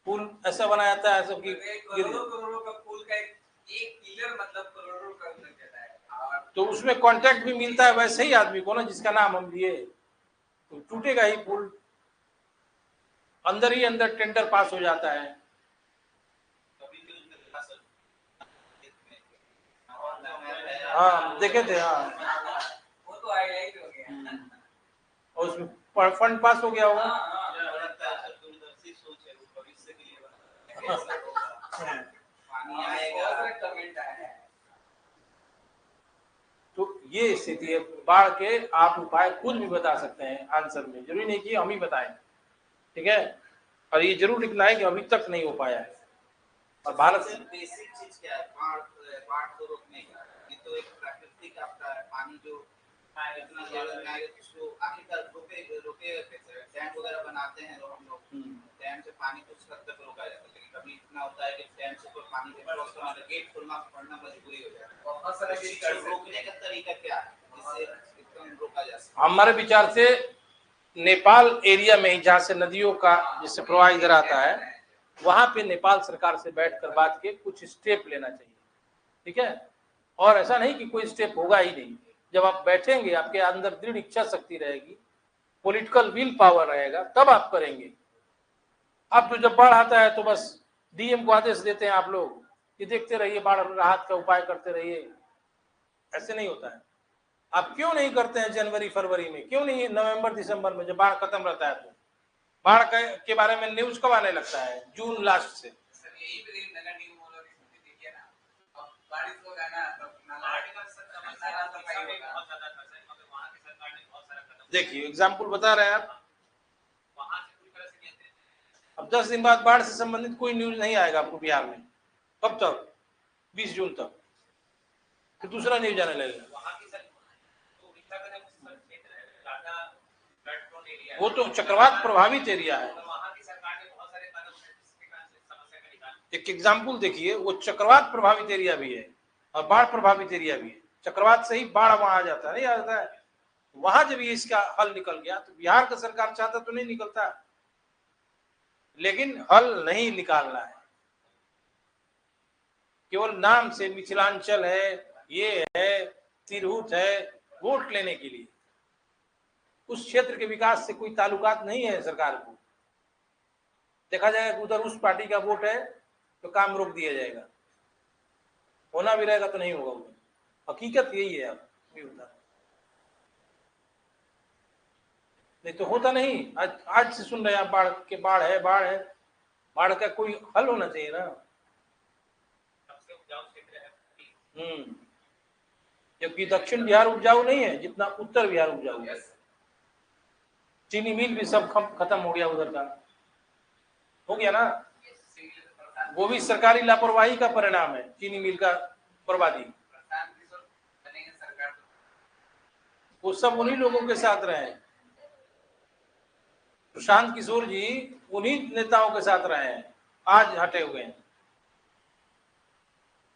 पुल ऐसा बनाया था ऐसा कि करोड़ों का पुल का एक पिलर मतलब करोड़ों का लग जाता है, तो उसमें कॉन्ट्रैक्ट भी मिलता है वैसे ही आदमी को ना जिसका नाम हम लिए, तो टूटेगा ही पुल, अंदर ही अंदर टेंडर पास हो जाता है। हाँ देखे थे, हाँ वो तो हाईलाइट हो गया, और उसमें फंड पास हो गया होगा। तो ये स्थिति है बाढ़ के। आप उपाय खुद भी बता सकते हैं आंसर में, जरूरी नहीं कि हम ही बताएं, ठीक है। और ये जरूर लिखना है कि अभी तक नहीं हो पाया है। और भारत से बेसिक चीज क्या है बाढ़ को रोकने का? ये तो एक प्राकृतिक आपका पानी जो इतना ज्यादा आएगा, उसको आखिरकार रोके कैसे? डैम वगैरह बनाते हैं तो हम लोग डैम से पानी कुछ हद तक रोका जाता है, लेकिन कभी इतना होता है कि डैम से कोई पानी के क्रॉस करना तो गेट खोलना पड़ना मजबूरी हो जाता है। बहुत सारा चीज रोकने का तरीका क्या है जिससे एकदम रोका जा सके? हमारे विचार से नेपाल एरिया में ही, जहाँ से नदियों का जिससे प्रवाह इधर आता है, वहां पे नेपाल सरकार से बैठकर बात के कुछ स्टेप लेना चाहिए, ठीक है। और ऐसा नहीं कि कोई स्टेप होगा ही नहीं। जब आप बैठेंगे, आपके अंदर दृढ़ इच्छा शक्ति रहेगी, पॉलिटिकल विल पावर रहेगा, तब आप करेंगे। अब तो जब बाढ़ आता है तो बस डीएम को आदेश देते हैं आप लोग कि देखते रहिए, बाढ़ राहत का उपाय करते रहिए। ऐसे नहीं होता है। आप क्यों नहीं करते हैं जनवरी फरवरी में, क्यों नहीं नवंबर दिसंबर में, जब बाढ़ खत्म रहता है? तो बाढ़ के बारे में न्यूज कब आने लगता है? जून लास्ट से। देखिए एग्जाम्पल बता रहे हैं आप, अब 10 दिन बाद बाढ़ से संबंधित कोई न्यूज नहीं आएगा आपको बिहार में। कब तक? 20 जून तक फिर दूसरा न्यूज आने लगेगा। वो तो चक्रवात प्रभावित एरिया है। एक एग्जाम्पल देखिए, वो चक्रवात प्रभावित एरिया भी है और बाढ़ प्रभावित एरिया भी है। चक्रवात से ही बाढ़ वहां आ जाता है, नहीं आता है। वहां जब ये इसका हल निकल गया तो बिहार का सरकार चाहता तो नहीं निकलता, लेकिन हल नहीं निकालना है। केवल नाम से मिथिलांचल है, ये है, तिरहुत है, वोट लेने के लिए। उस क्षेत्र के विकास से कोई ताल्लुकात नहीं है सरकार को। देखा जाएगा कि उधर उस पार्टी का वोट है तो काम रोक दिया जाएगा, होना भी रहेगा तो नहीं होगा उधर। हकीकत यही है। अब नहीं होता, नहीं तो होता नहीं। आज से सुन रहे हैं आप बाढ़ के, बाढ़ है, बाढ़ है। बाढ़ का कोई हल होना चाहिए ना। जबकि दक्षिण बिहार उपजाऊ नहीं है जितना उत्तर बिहार उपजाऊ है। चीनी मिल भी सब खत्म हो गया उधर का, हो गया ना। वो भी सरकारी लापरवाही का परिणाम है, चीनी मिल का बर्बादी। वो सब उन्हीं लोगों के साथ रहे। प्रशांत किशोर जी उन्हीं नेताओं के साथ रहे हैं, आज हटे हुए हैं।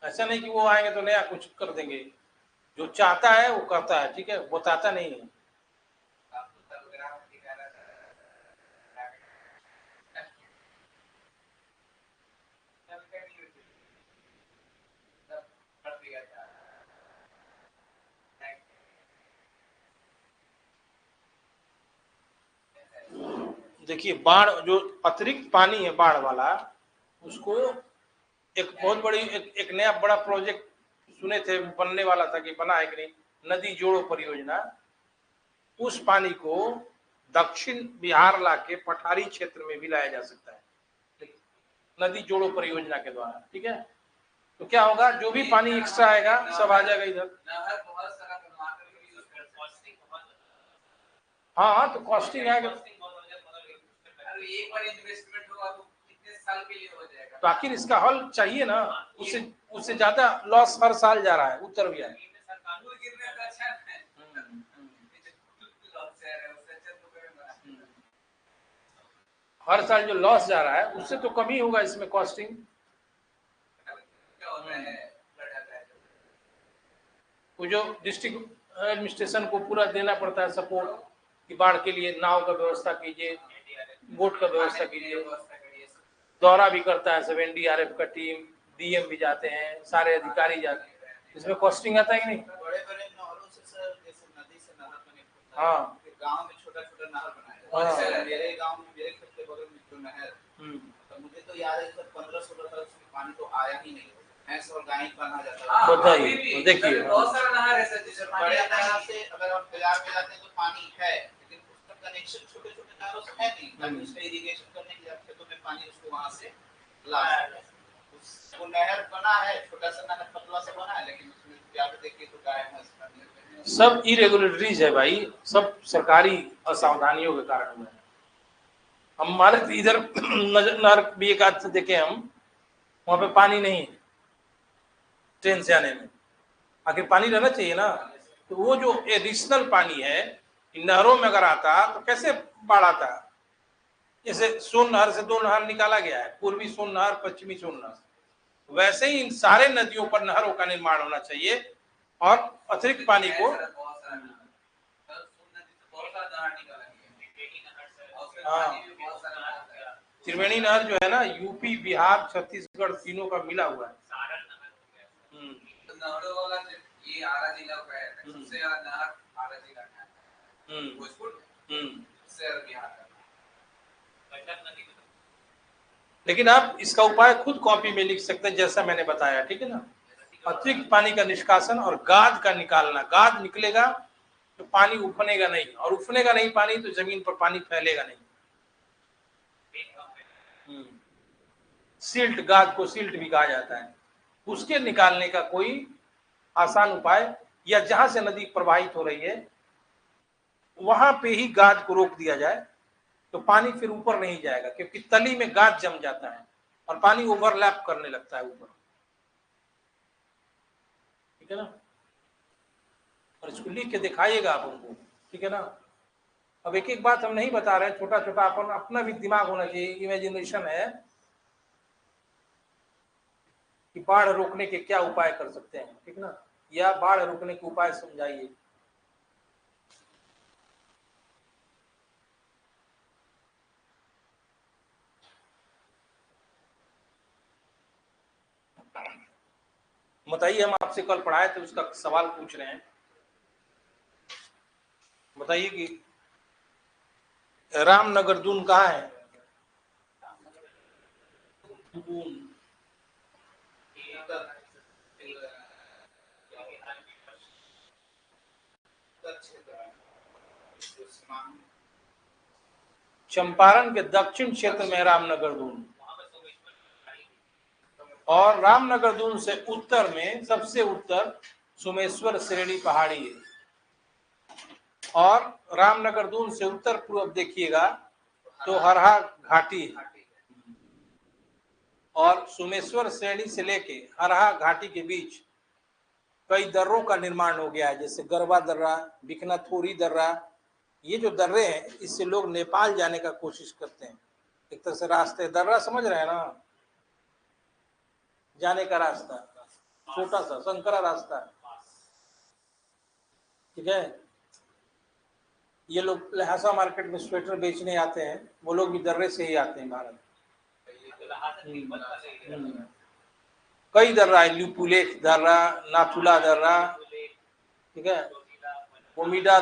ऐसा नहीं कि वो आएंगे तो नया कुछ कर देंगे। जो चाहता है वो करता है, ठीक है, बताता नहीं है। देखिए बाढ़ जो अतिरिक्त पानी है बाढ़ वाला, उसको एक बहुत बड़ी एक नया बड़ा प्रोजेक्ट सुने थे बनने वाला था, कि बना है कि नहीं, नदी जोड़ो परियोजना। उस पानी को दक्षिण बिहार लाके पठारी क्षेत्र में भी लाया जा सकता है नदी जोड़ो परियोजना के द्वारा, ठीक है। तो क्या होगा, जो भी पानी एक्स्ट्रा आएगा सब आ जाएगा इधर। हाँ तो कॉस्टिंग आएगा, एक बार इन्वेस्टमेंट होगा तो कितने साल के लिए हो जाएगा। तो आखिर इसका हल चाहिए ना। उससे ज्यादा लॉस हर साल जा रहा है उत्तर बिहार। हर साल जो लॉस जा रहा है उससे तो कम ही होगा इसमें कॉस्टिंग। वो जो डिस्ट्रिक्ट एडमिनिस्ट्रेशन को पूरा देना पड़ता है सपोर्ट, कि बाढ़ के लिए नाव का व्यवस्था कीजिए, बोट का व्यवस्था कीजिए, दौरा भी करता है सब एनडीआरएफ का टीम, डीएम भी जाते हैं, सारे अधिकारी जाते हैं। इसमें कॉस्टिंग आता है कि नहीं? बड़े-बड़े नहरों से सर, जैसे नदी से नहर कनेक्ट होता है। हाँ, गांव में छोटा-छोटा नहर बनाया है। मेरे गांव में, मेरे घर के बगल में जो नहर, तो मुझे तो याद है सर 15-16 साल से पानी तो आया ही नहीं। भैंस और गाय बना जाता है। बताइए, देखिए बहुत सारा नहर है सर, जिससे बड़े नहर से अगर आप बाजार में जाते हैं तो पानी है, लेकिन उसका कनेक्शन छोटे-छोटे नहरों से है नहीं। उसका इरिगेशन करने के लिए खेतों में पानी उसको वहां से ला सकते हैं। वो नहर बना है, छोटा सा नहर पतला सा बना है, लेकिन उसमें जाके देखिए तो गाय भैंस सब इरेगुलरिटीज है भाई, सब सरकारी असावधानियों के कारण हुआ है। हमारे इधर नहर भी एक आध से देखे हम, वहां पे पानी नहीं है ट्रेन से आने में। आखिर पानी रहना चाहिए ना। तो वो जो एडिशनल पानी है नहरों में अगर आता तो कैसे बाढ़ आता, जैसे सोन नहर से 2 नहर निकाला गया है, पूर्वी सोन नहर, पश्चिमी सोन नहर, वैसे ही इन सारे नदियों पर नहरों का निर्माण होना चाहिए और अतिरिक्त पानी को त्रिवेणी नहर जो है ना, यूपी, बिहार, छत्तीसगढ़ तीनों का मिला हुआ है। ये आरा जिला का है, सबसे ज्यादा नहर आरा जिला का है, भोजपुर से बिहार का। लेकिन आप इसका उपाय खुद कॉपी में लिख सकते हैं, जैसा मैंने बताया, ठीक है ना। अतिरिक्त पानी का निष्कासन और गाद का निकालना, गाद निकलेगा तो पानी उफनेगा नहीं, और उफनेगा नहीं पानी तो जमीन पर पानी फैलेगा नहीं। सिल्ट, गाद को सिल्ट भी कहा जाता है, उसके निकालने का कोई आसान उपाय, या जहां से नदी प्रवाहित हो रही है वहां पे ही गाद को रोक दिया जाए तो पानी फिर ऊपर नहीं जाएगा, क्योंकि तली में गाद जम जाता है और पानी ओवरलैप करने लगता है ऊपर, ठीक है ना। और इसको लिख के दिखाइएगा आप उनको, ठीक है ना। अब एक एक बात हम नहीं बता रहे, छोटा छोटा अपन अपना भी दिमाग होना चाहिए, इमेजिनेशन है कि बाढ़ रोकने के क्या उपाय कर सकते हैं, ठीक ना, या बाढ़ रोकने के उपाय समझाइए। बताइए, हम आपसे कल पढ़ाए थे, उसका सवाल पूछ रहे हैं, बताइए कि रामनगर दून कहाँ है? चंपारण के दक्षिण क्षेत्र में रामनगर दून, और रामनगर दून से उत्तर में, सबसे उत्तर सोमेश्वर श्रेणी पहाड़ी है, और रामनगर दून से उत्तर पूर्व देखिएगा तो हरहा घाटी है, और सोमेश्वर श्रेणी से लेके हरहा घाटी के बीच कई दर्रों का निर्माण हो गया है, जैसे गरबा दर्रा, बिकनाथोरी दर्रा। ये जो दर्रे हैं, इससे लोग नेपाल जाने का कोशिश करते हैं, एक तरह से रास्ते, दर्रा समझ रहे हैं ना, जाने का रास्ता, छोटा सा संकरा रास्ता, ठीक है। ये लोग लहासा मार्केट में स्वेटर बेचने आते हैं, वो लोग भी दर्रे से ही आते हैं भारत। कई दर्रा है, ल्यूपुलेख दर्रा, नाथुला दर्रा, ठीक है, बोमिला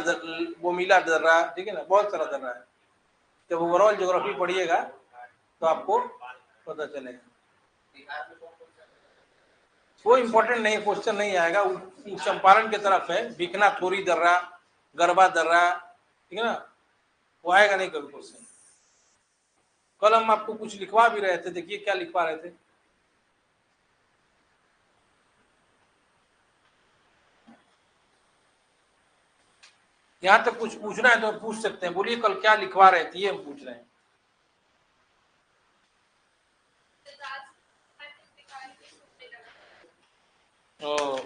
दर्रा, ठीक है ना, बहुत सारा दर्रा है। जब ओवरऑल ज्योग्राफी पढ़िएगा तो आपको पता चलेगा। वो इम्पोर्टेंट नहीं, क्वेश्चन नहीं आएगा, चंपारण की तरफ है, बिकनाथोरी दर्रा, गरबा दर्रा, ठीक है ना, वो आएगा नहीं कभी क्वेश्चन। कल हम आपको कुछ लिखवा भी रहे थे, देखिए क्या लिखवा रहे थे। यहाँ तक कुछ पूछना है तो पूछ सकते हैं, बोलिए कल क्या लिखवा रहे थे, ये हम पूछ रहे हैं। ओ,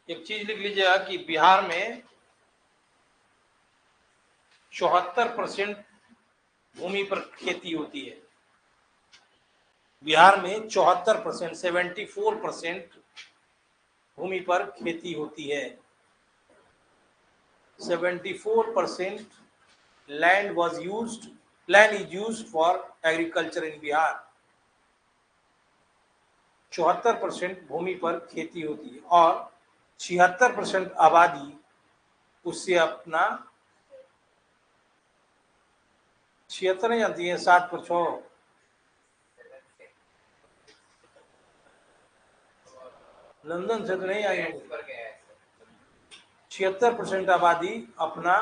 एक चीज लिख लीजिएगा कि बिहार में 74% भूमि पर खेती होती है। बिहार में 74%, 74% भूमि पर खेती होती है। 74% land is used for agriculture in Bihar. 74% भूमि पर खेती होती है, और 76% आबादी उससे अपना 76 नहीं जानती है, 60 पर 6, लंदन से तो नहीं आई होगी। ऊपर गया है सर। 76% आबादी अपना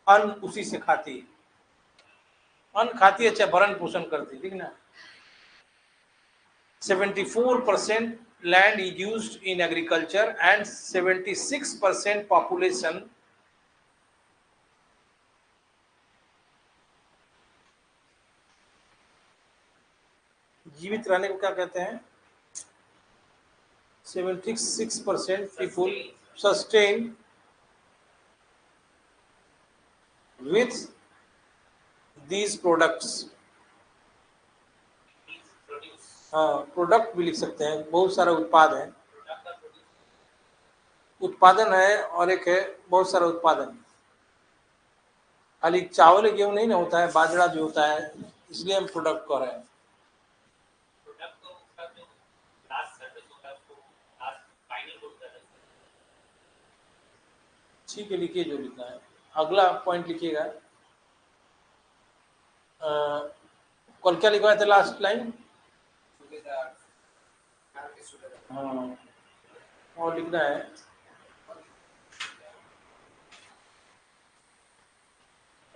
अन्न उसी से खाती है, अन्न खाती है, चाहे भरण पोषण करती, ठीक ना। 74% land is used in agriculture and 76% population जीवित रहने को क्या कहते हैं? 76% people sustain with these products। हाँ, प्रोडक्ट भी लिख सकते हैं, बहुत सारा उत्पाद है, उत्पादन है, और एक है बहुत सारा उत्पादन। खाली चावल गेहूं नहीं ना होता है, बाजरा भी होता है, इसलिए हम प्रोडक्ट कह रहे हैं। ठीक है, लिखिए जो लिखना है। अगला पॉइंट लिखिएगा। कल क्या लिखवाया था लास्ट लाइन? हाँ, और लिखना है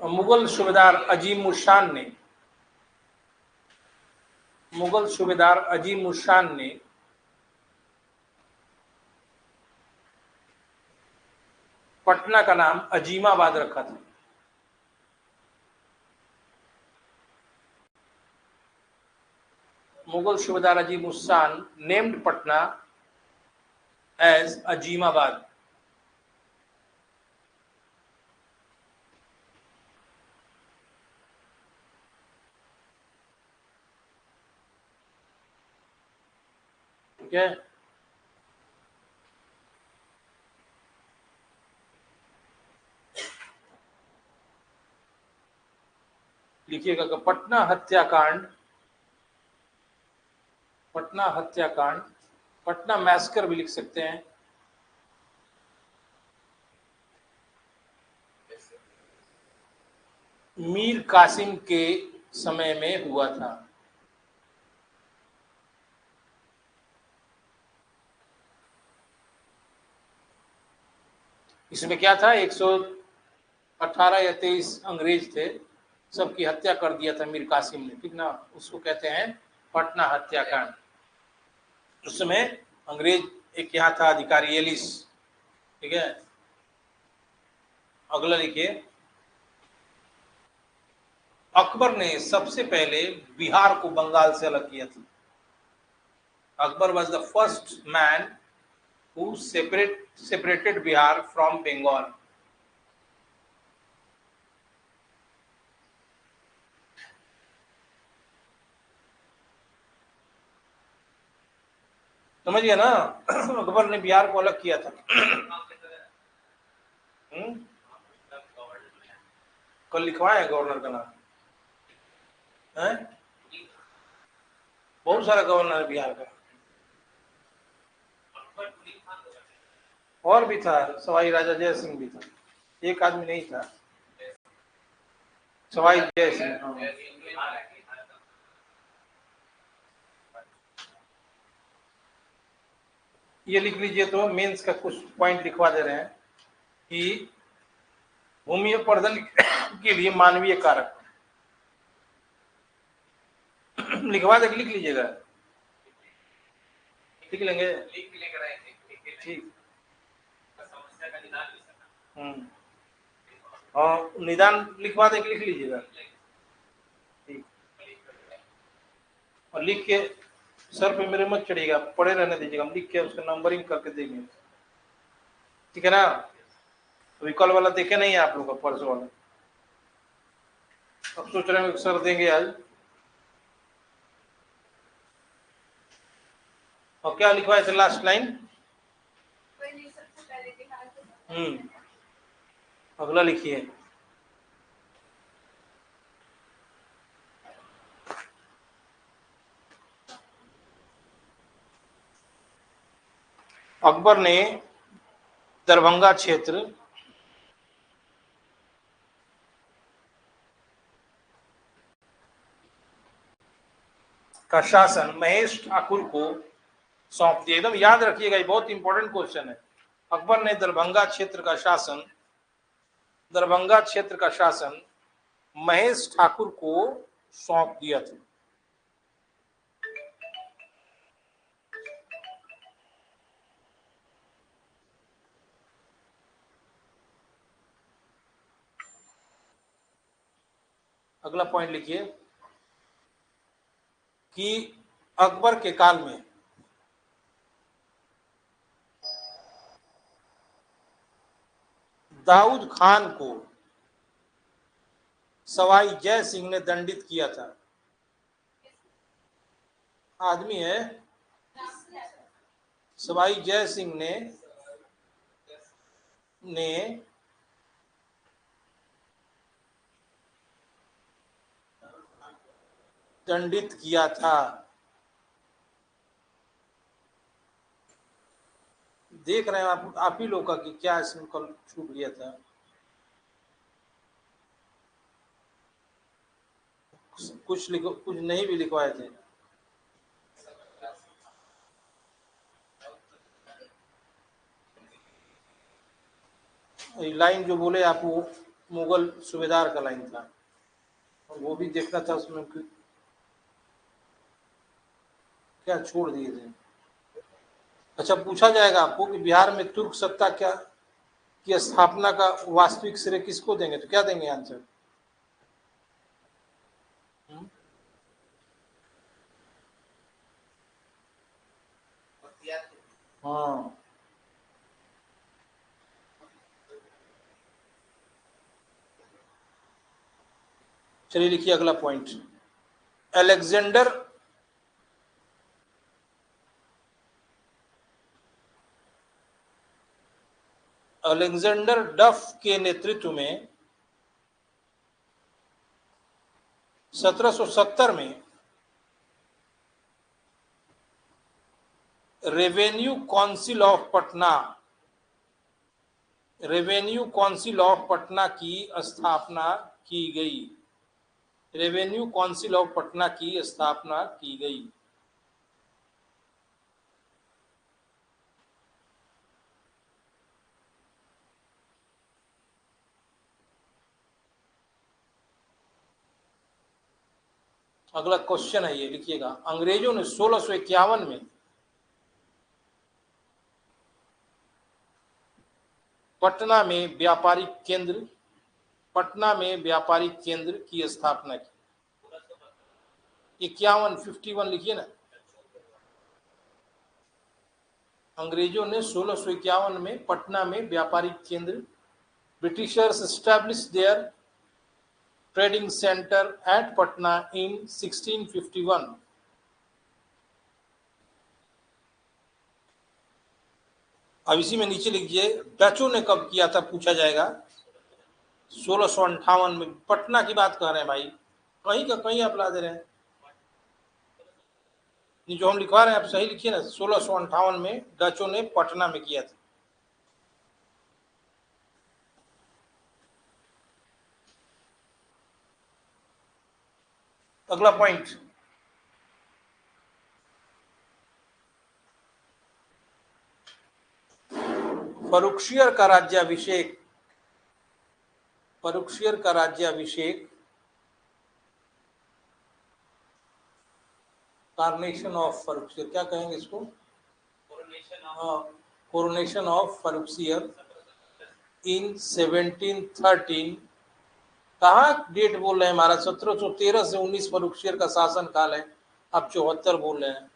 मुगल सूबेदार अजीम उर शान ने, मुगल सूबेदार अजीम उर शान ने पटना का नाम अजीमाबाद रखा था। मुगल सूबेदार अजीम उर शान नेम्ड पटना एज अजीमाबाद। ठीक है, लिखिएगा कि पटना हत्याकांड, पटना हत्याकांड, पटना मैस्कर भी लिख सकते हैं, मीर कासिम के समय में हुआ था। इसमें क्या था, 118 या 23 अंग्रेज थे, सबकी हत्या कर दिया था मीर कासिम ने, ठीक ना। उसको कहते हैं पटना हत्याकांड। उस समय अंग्रेज, एक यहाँ था अधिकारी एलिस, ठीक है। अगला लिखिए, अकबर ने सबसे पहले बिहार को बंगाल से अलग किया था। Akbar was the first man who separated Bihar from Bengal. समझिए ना, अकबर ने बिहार को अलग किया था। कल लिखवाए गवर्नर का नाम है, बहुत सारा गवर्नर है बिहार का, और भी था, सवाई राजा जय सिंह भी था, एक आदमी नहीं था, सवाई जय सिंह। हाँ। ये लिख लीजिए, तो मेंस का कुछ पॉइंट लिखवा दे रहे हैं कि भूमि अपर्दन के लिए मानवीय कारक लिखवा दे, लिख लीजिएगा, लिख लेंगे, ठीक। हाँ, निदान लिखवा दे, लिख लीजिएगा, ठीक। और लिख के सर पे मेरे मत चढ़िएगा, पढ़े रहने दीजिएगा, हम लिख के उसका नंबरिंग करके देंगे, ठीक है ना। अभी कल वाला देखे नहीं है आप लोग का, परसों वाला, अब सोच रहे हैं सर देंगे आज। और क्या लिखवाए थे लास्ट लाइन? अगला लिखिए, अकबर ने दरभंगा क्षेत्र का शासन महेश ठाकुर को सौंप दिया। एकदम याद रखिएगा, ये बहुत इंपॉर्टेंट क्वेश्चन है। अकबर ने दरभंगा क्षेत्र का शासन महेश ठाकुर को सौंप दिया था। अगला पॉइंट लिखिए कि अकबर के काल में दाऊद खान को सवाई जय सिंह ने दंडित किया था। आदमी है, सवाई जय सिंह ने दंडित किया था। देख रहे हैं आप ही लोग का कि क्या इसमें कल छूट गया था। कुछ लिखो, कुछ नहीं भी लिखवाए थे। लाइन जो बोले आप, वो मुगल सूबेदार का लाइन था, और वो भी देखना था उसमें क्या छोड़ दिए थे। अच्छा, पूछा जाएगा आपको कि बिहार में तुर्क सत्ता क्या की स्थापना का वास्तविक श्रेय किसको देंगे, तो क्या देंगे आंसर? हाँ, चलिए लिखिए अगला पॉइंट। अलेक्जेंडर डफ के नेतृत्व में 1770 में रेवेन्यू काउंसिल ऑफ पटना की स्थापना की गई। रेवेन्यू काउंसिल ऑफ पटना की स्थापना की गई। अगला क्वेश्चन है, ये लिखिएगा। अंग्रेजों ने 1651 में पटना में व्यापारिक केंद्र की स्थापना की। 51 लिखिए ना। अंग्रेजों ने 1651 में पटना में व्यापारिक केंद्र, britishers establish their trading centre at Patna in 1651। अब इसी में नीचे लिखिए डचों ने कब किया था, पूछा जाएगा। 1658 में। पटना की बात कर रहे हैं भाई, कहीं का कहीं आप ला दे रहे हैं। जो हम लिखवा रहे हैं आप सही लिखिए ना। 1658 में डचों ने पटना में किया था। अगला पॉइंट, फर्रुखशियर का राज्याभिषेक कार्नेशन ऑफ फर्रुखशियर, क्या कहेंगे इसको? Coronation of Farrukhsiyar in 1713। कहाँ डेट बोल रहे हैं हमारा? 1713 से 19 फर्रुखशियर का शासन काल है, आप 74 बोल रहे हैं।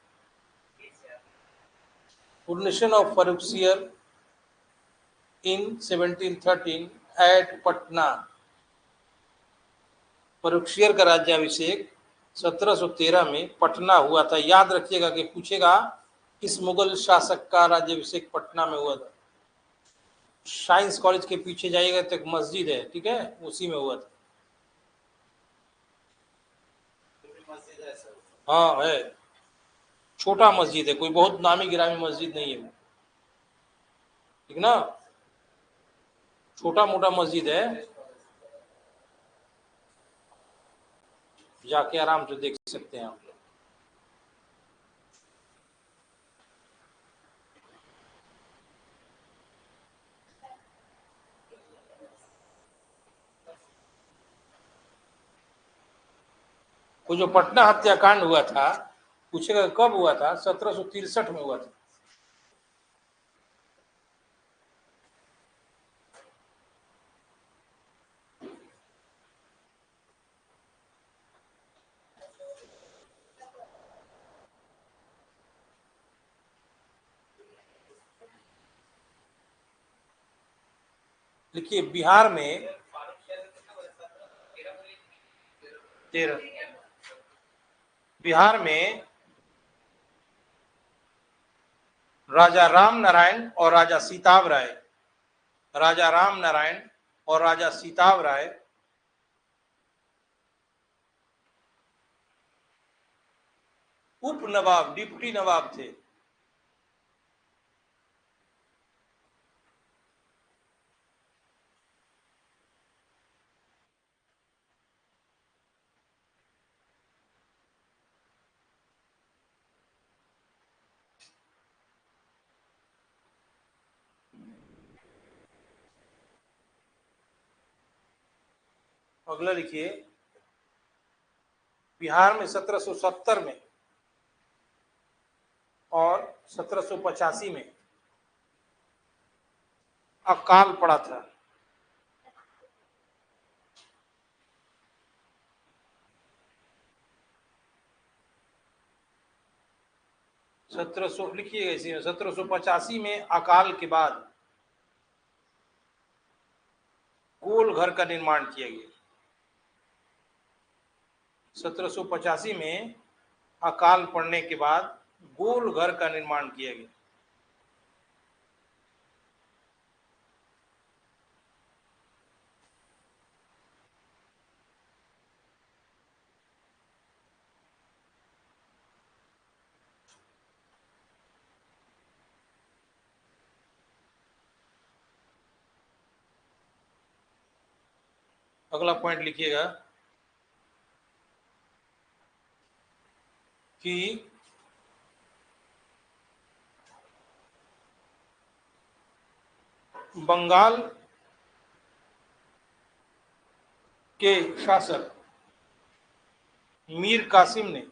Coronation of Farrukhsiyar in 1713 at Patna. Farrukhsiyar का राज्याभिषेक 1713 में पटना हुआ था। याद रखिएगा कि पूछेगा किस मुगल शासक का राज्याभिषेक पटना में हुआ था। साइंस कॉलेज के पीछे जाइएगा तो एक मस्जिद है, ठीक है, उसी में हुआ था। हाँ है, छोटा मस्जिद है, कोई बहुत नामी गिरामी मस्जिद नहीं है, ठीक ना, छोटा मोटा मस्जिद है, जाके आराम से देख सकते हैं आप लोग। वो जो पटना हत्याकांड हुआ था, पूछेगा कब हुआ था? 1763 में हुआ था। लिखिए, बिहार में 13, बिहार में राजा राम नारायण और राजा सीताव राय, राजा राम नारायण और राजा सीताव राय उप नवाब, डिप्टी नवाब थे। अगला लिखिए, बिहार में 1770 में और 1785 में अकाल पड़ा था। लिखिएगा इसी में, 1785 में अकाल के बाद गोल घर का निर्माण किया गया। 1785 में अकाल पड़ने के बाद गोल घर का निर्माण किया गया। अगला पॉइंट लिखिएगा कि बंगाल के शासक मीर कासिम ने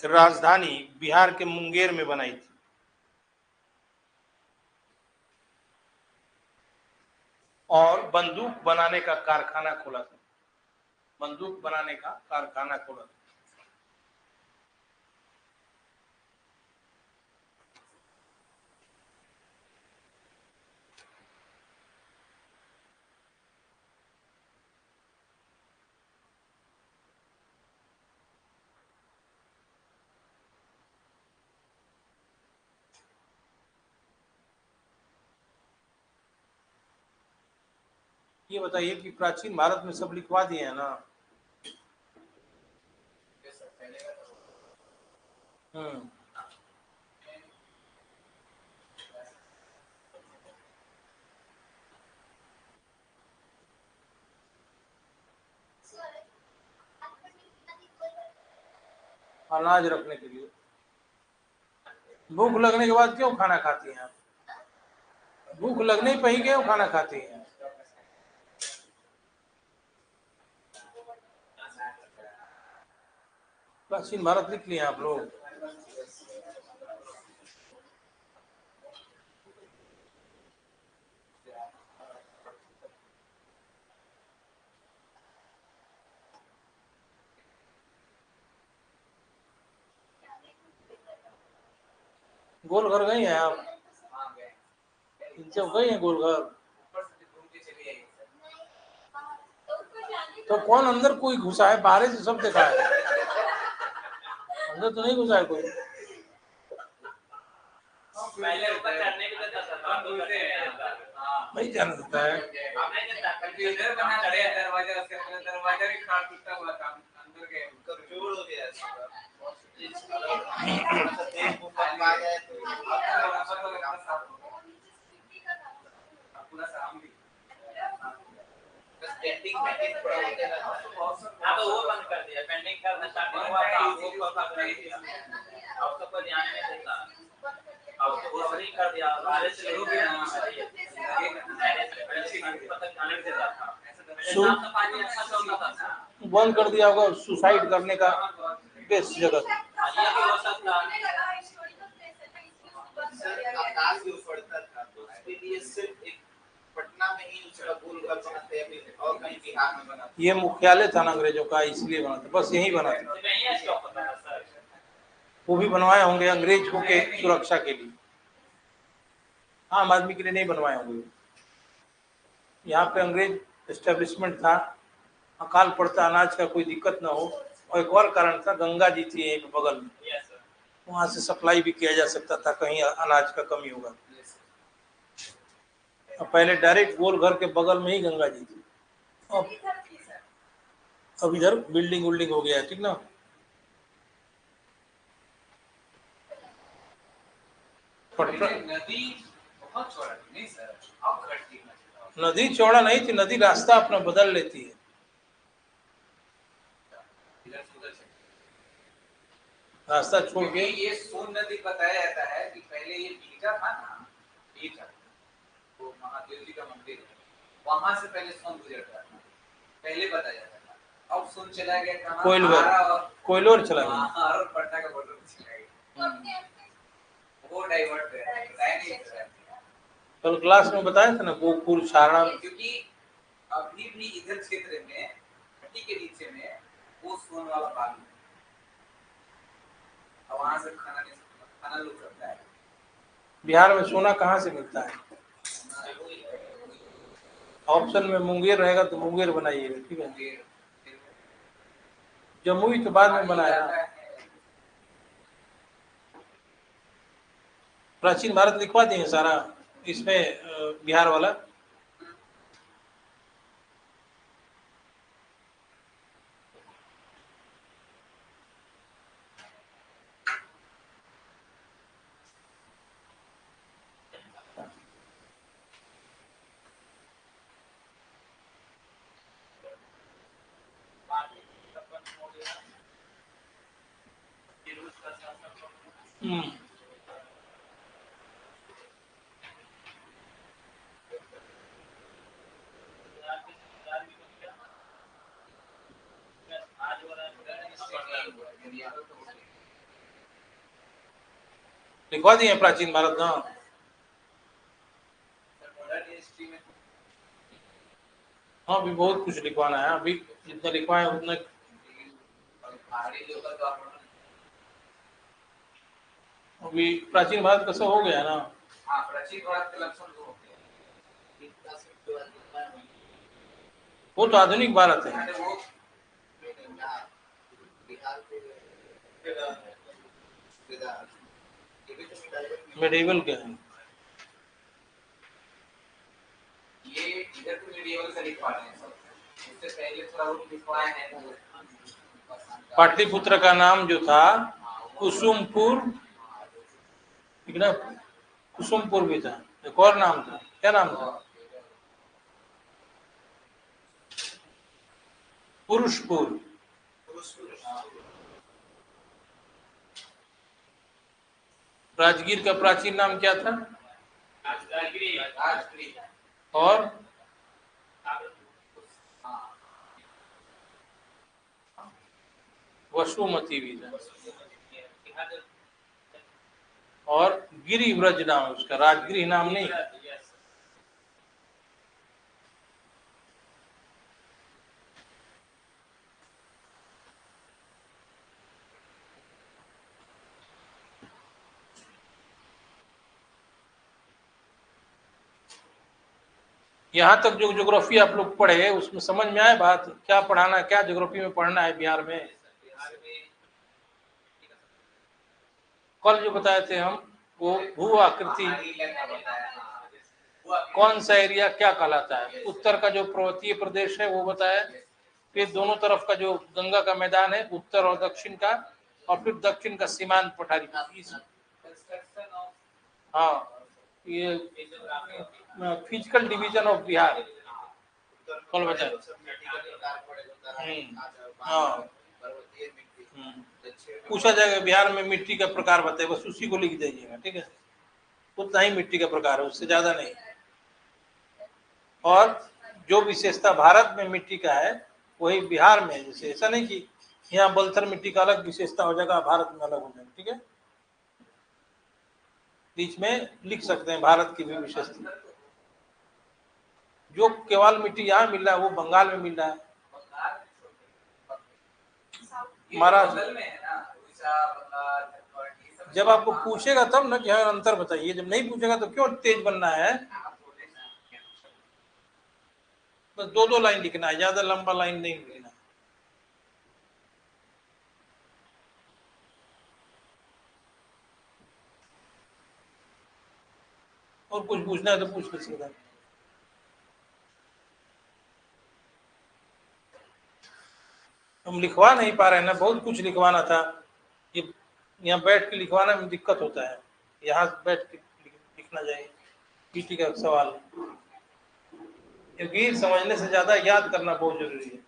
राजधानी बिहार के मुंगेर में बनाई थी और बंदूक बनाने का कारखाना खोला था। बंदूक बनाने का कारखाना खोला था। ये बताइए कि प्राचीन भारत में सब लिखवा दिए हैं ना? अनाज रखने के लिए। भूख लगने के बाद क्यों खाना खाती हैं आप? भूख लगने पर ही क्यों खाना खाती हैं? प्राचीन भारत लिख लिए आप लोग? गोल घर गए हैं आप? इनसे गए हैं गोल घर? तो कौन अंदर कोई घुसा है? बाहर से सब देखा है, अंदर तो नहीं घुसा है कोई। नहीं जाना सकता है। हाँ तो वो बंद कर दिया, पेंडिंग करना स्टार्टिंग हुआ था, वो कर दिया, अब तो कोई ध्यान नहीं देता, अब तो वो सही कर दिया, आगे से पानी अच्छा चलता था, बंद कर दिया होगा, सुसाइड करने का बेस्ट जगह। ये भी हो सकता है। सर आकाश जो पड़ता था तो उसके लिए सिर्फ एक पटना में ही उसका गोल घर बना था या फिर और कहीं बिहार में बना था? ये मुख्यालय था ना अंग्रेजों का, इसलिए बना था, बस यही बना था। नहीं है स्टॉप होता था सर। वो भी बनवाए होंगे अंग्रेजों के सुरक्षा के लिए, आम आदमी के लिए नहीं बनवाए होंगे। यहाँ पे अंग्रेज एस्टेब्लिशमेंट था, अकाल पड़ता अनाज का कोई दिक्कत ना हो। और एक और कारण था, गंगा जी थी यहीं पे बगल में, यस सर। वहां से सप्लाई भी किया जा सकता था कहीं अनाज का कमी होगा। और पहले डायरेक्ट गोल घर के बगल में ही गंगा जी थी। अब इधर बिल्डिंग उल्डिंग हो गया है, ठीक ना। नदी बहुत चौड़ा थी नहीं सर, अब घटती है। नदी चौड़ा नहीं थी, नदी रास्ता अपना बदल लेती है। रास्ता छोड़ के ये सोन नदी बताया जाता है कि पहले ये बीटा था ना, बीटा वो महादेव जी का मंदिर है, वहां से पहले सोन गुजरता था, पहले बताया जाता था। अब सोन चला गया कहां? कोयलोर चला गया, और पटना का बॉर्डर पे चला गया, वो डाइवर्ट है। कल क्लास में बताया था ना, गोकुल छारणा। क्योंकि अभी भी इधर क्षेत्र में घाटी के नीचे में वो सोन वाला बालू है, और वहां से खाना लोग करता है। बिहार में सोना कहाँ से मिलता है? ऑप्शन में मुंगेर रहेगा तो मुंगेर बनाइएगा, ठीक है। जमुई तो बाद में बनाया। प्राचीन भारत लिखवा दिए सारा इसमें बिहार वाला। लिखवा दिए प्राचीन भारत ना। हाँ अभी बहुत कुछ लिखवाना है, अभी जितना लिखवाए उतना। अभी प्राचीन भारत कैसा हो गया ना। हाँ, प्राचीन भारत के लक्षण हो गया। वो तो आधुनिक भारत है। मेडिवल क्या है? ये इधर तो मेडिवल से लिख पाते हैं सब, इससे पहले थोड़ा वो लिखवाए हैं। पाटलिपुत्र का नाम जो था कुसुमपुर, ठीक ना, कुसुमपुर भी था, एक और नाम था, क्या नाम था? पुरुषपुर। राजगीर का प्राचीन नाम क्या था? और वसुमती भी था, और गिरिव्रज नाम उसका, राजगिरी नाम नहीं। यहाँ तक जो ज्योग्राफी आप लोग पढ़े उसमें समझ में आए बात, क्या पढ़ाना, क्या ज्योग्राफी में पढ़ना है बिहार में? कल जो बताए थे हम, वो भू आकृति, कौन सा एरिया क्या कहलाता है। उत्तर का जो पर्वतीय प्रदेश है वो बताया, फिर दोनों तरफ का जो गंगा का मैदान है उत्तर और दक्षिण का, और फिर दक्षिण का सीमांत पठारी। हाँ, ये फिजिकल डिवीजन ऑफ बिहार कल बताया। हाँ, पूछा जाएगा बिहार में मिट्टी का प्रकार बताए, बस उसी को लिख दीजिएगा, ठीक है। उतना ही मिट्टी का प्रकार है, उससे ज्यादा नहीं। और जो विशेषता भारत में मिट्टी का है वही बिहार में है। जैसे ऐसा नहीं कि यहाँ बलथर मिट्टी का अलग विशेषता हो जाएगा, भारत में अलग हो जाएगा। ठीक है, बीच में लिख सकते हैं भारत की भी विशेषता। जो केवाल मिट्टी यहाँ मिल रहा है वो बंगाल में मिल रहा है, महाराष्ट्र। जब आपको पूछेगा तब ना कि हाँ अंतर बताइए, जब नहीं पूछेगा तो क्यों तेज बनना है। बस 2-2 लाइन लिखना है, ज्यादा लंबा लाइन नहीं लिखना। और कुछ पूछना है तो पूछ लीजिएगा। हम लिखवा नहीं पा रहे हैं ना, बहुत कुछ लिखवाना था। ये यहाँ बैठ के लिखवाना में दिक्कत होता है, यहाँ बैठ के लिखना चाहिए पीटी का सवाल, क्योंकि समझने से ज्यादा याद करना बहुत जरूरी है।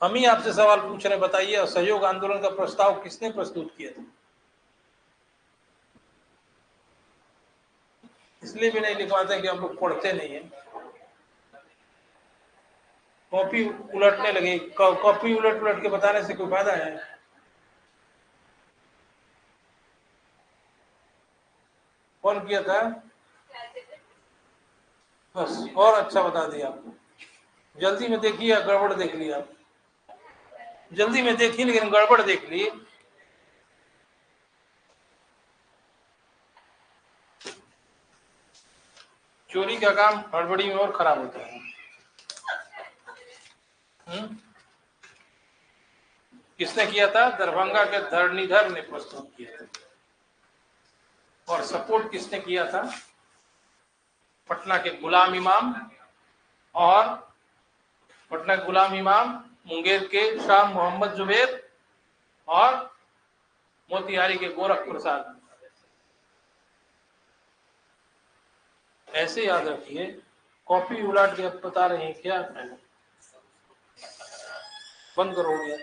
हम ही आपसे सवाल पूछ रहे, बताइए असहयोग आंदोलन का प्रस्ताव किसने प्रस्तुत किया था? इसलिए भी नहीं लिखवाते कि हम लोग पढ़ते नहीं है, कॉपी उलटने लगे। कॉपी उलट के बताने से कोई फायदा है? कौन किया था? बस और अच्छा बता दिया। जल्दी में देखिए, गड़बड़ देख लिया। जल्दी में देखी लेकिन गड़बड़ देख ली। चोरी का काम हड़बड़ी में और खराब होता है। किसने किया था? दरभंगा के धरणीधर ने प्रस्तुत किया था। और सपोर्ट किसने किया था? पटना के गुलाम इमाम, और पटना के गुलाम इमाम, मुंगेर के शाह मोहम्मद जुबैर और मोतिहारी के गोरख प्रसाद। ऐसे याद रखिए, कॉपी उलट के बता रहे हैं क्या? बंद करो गया।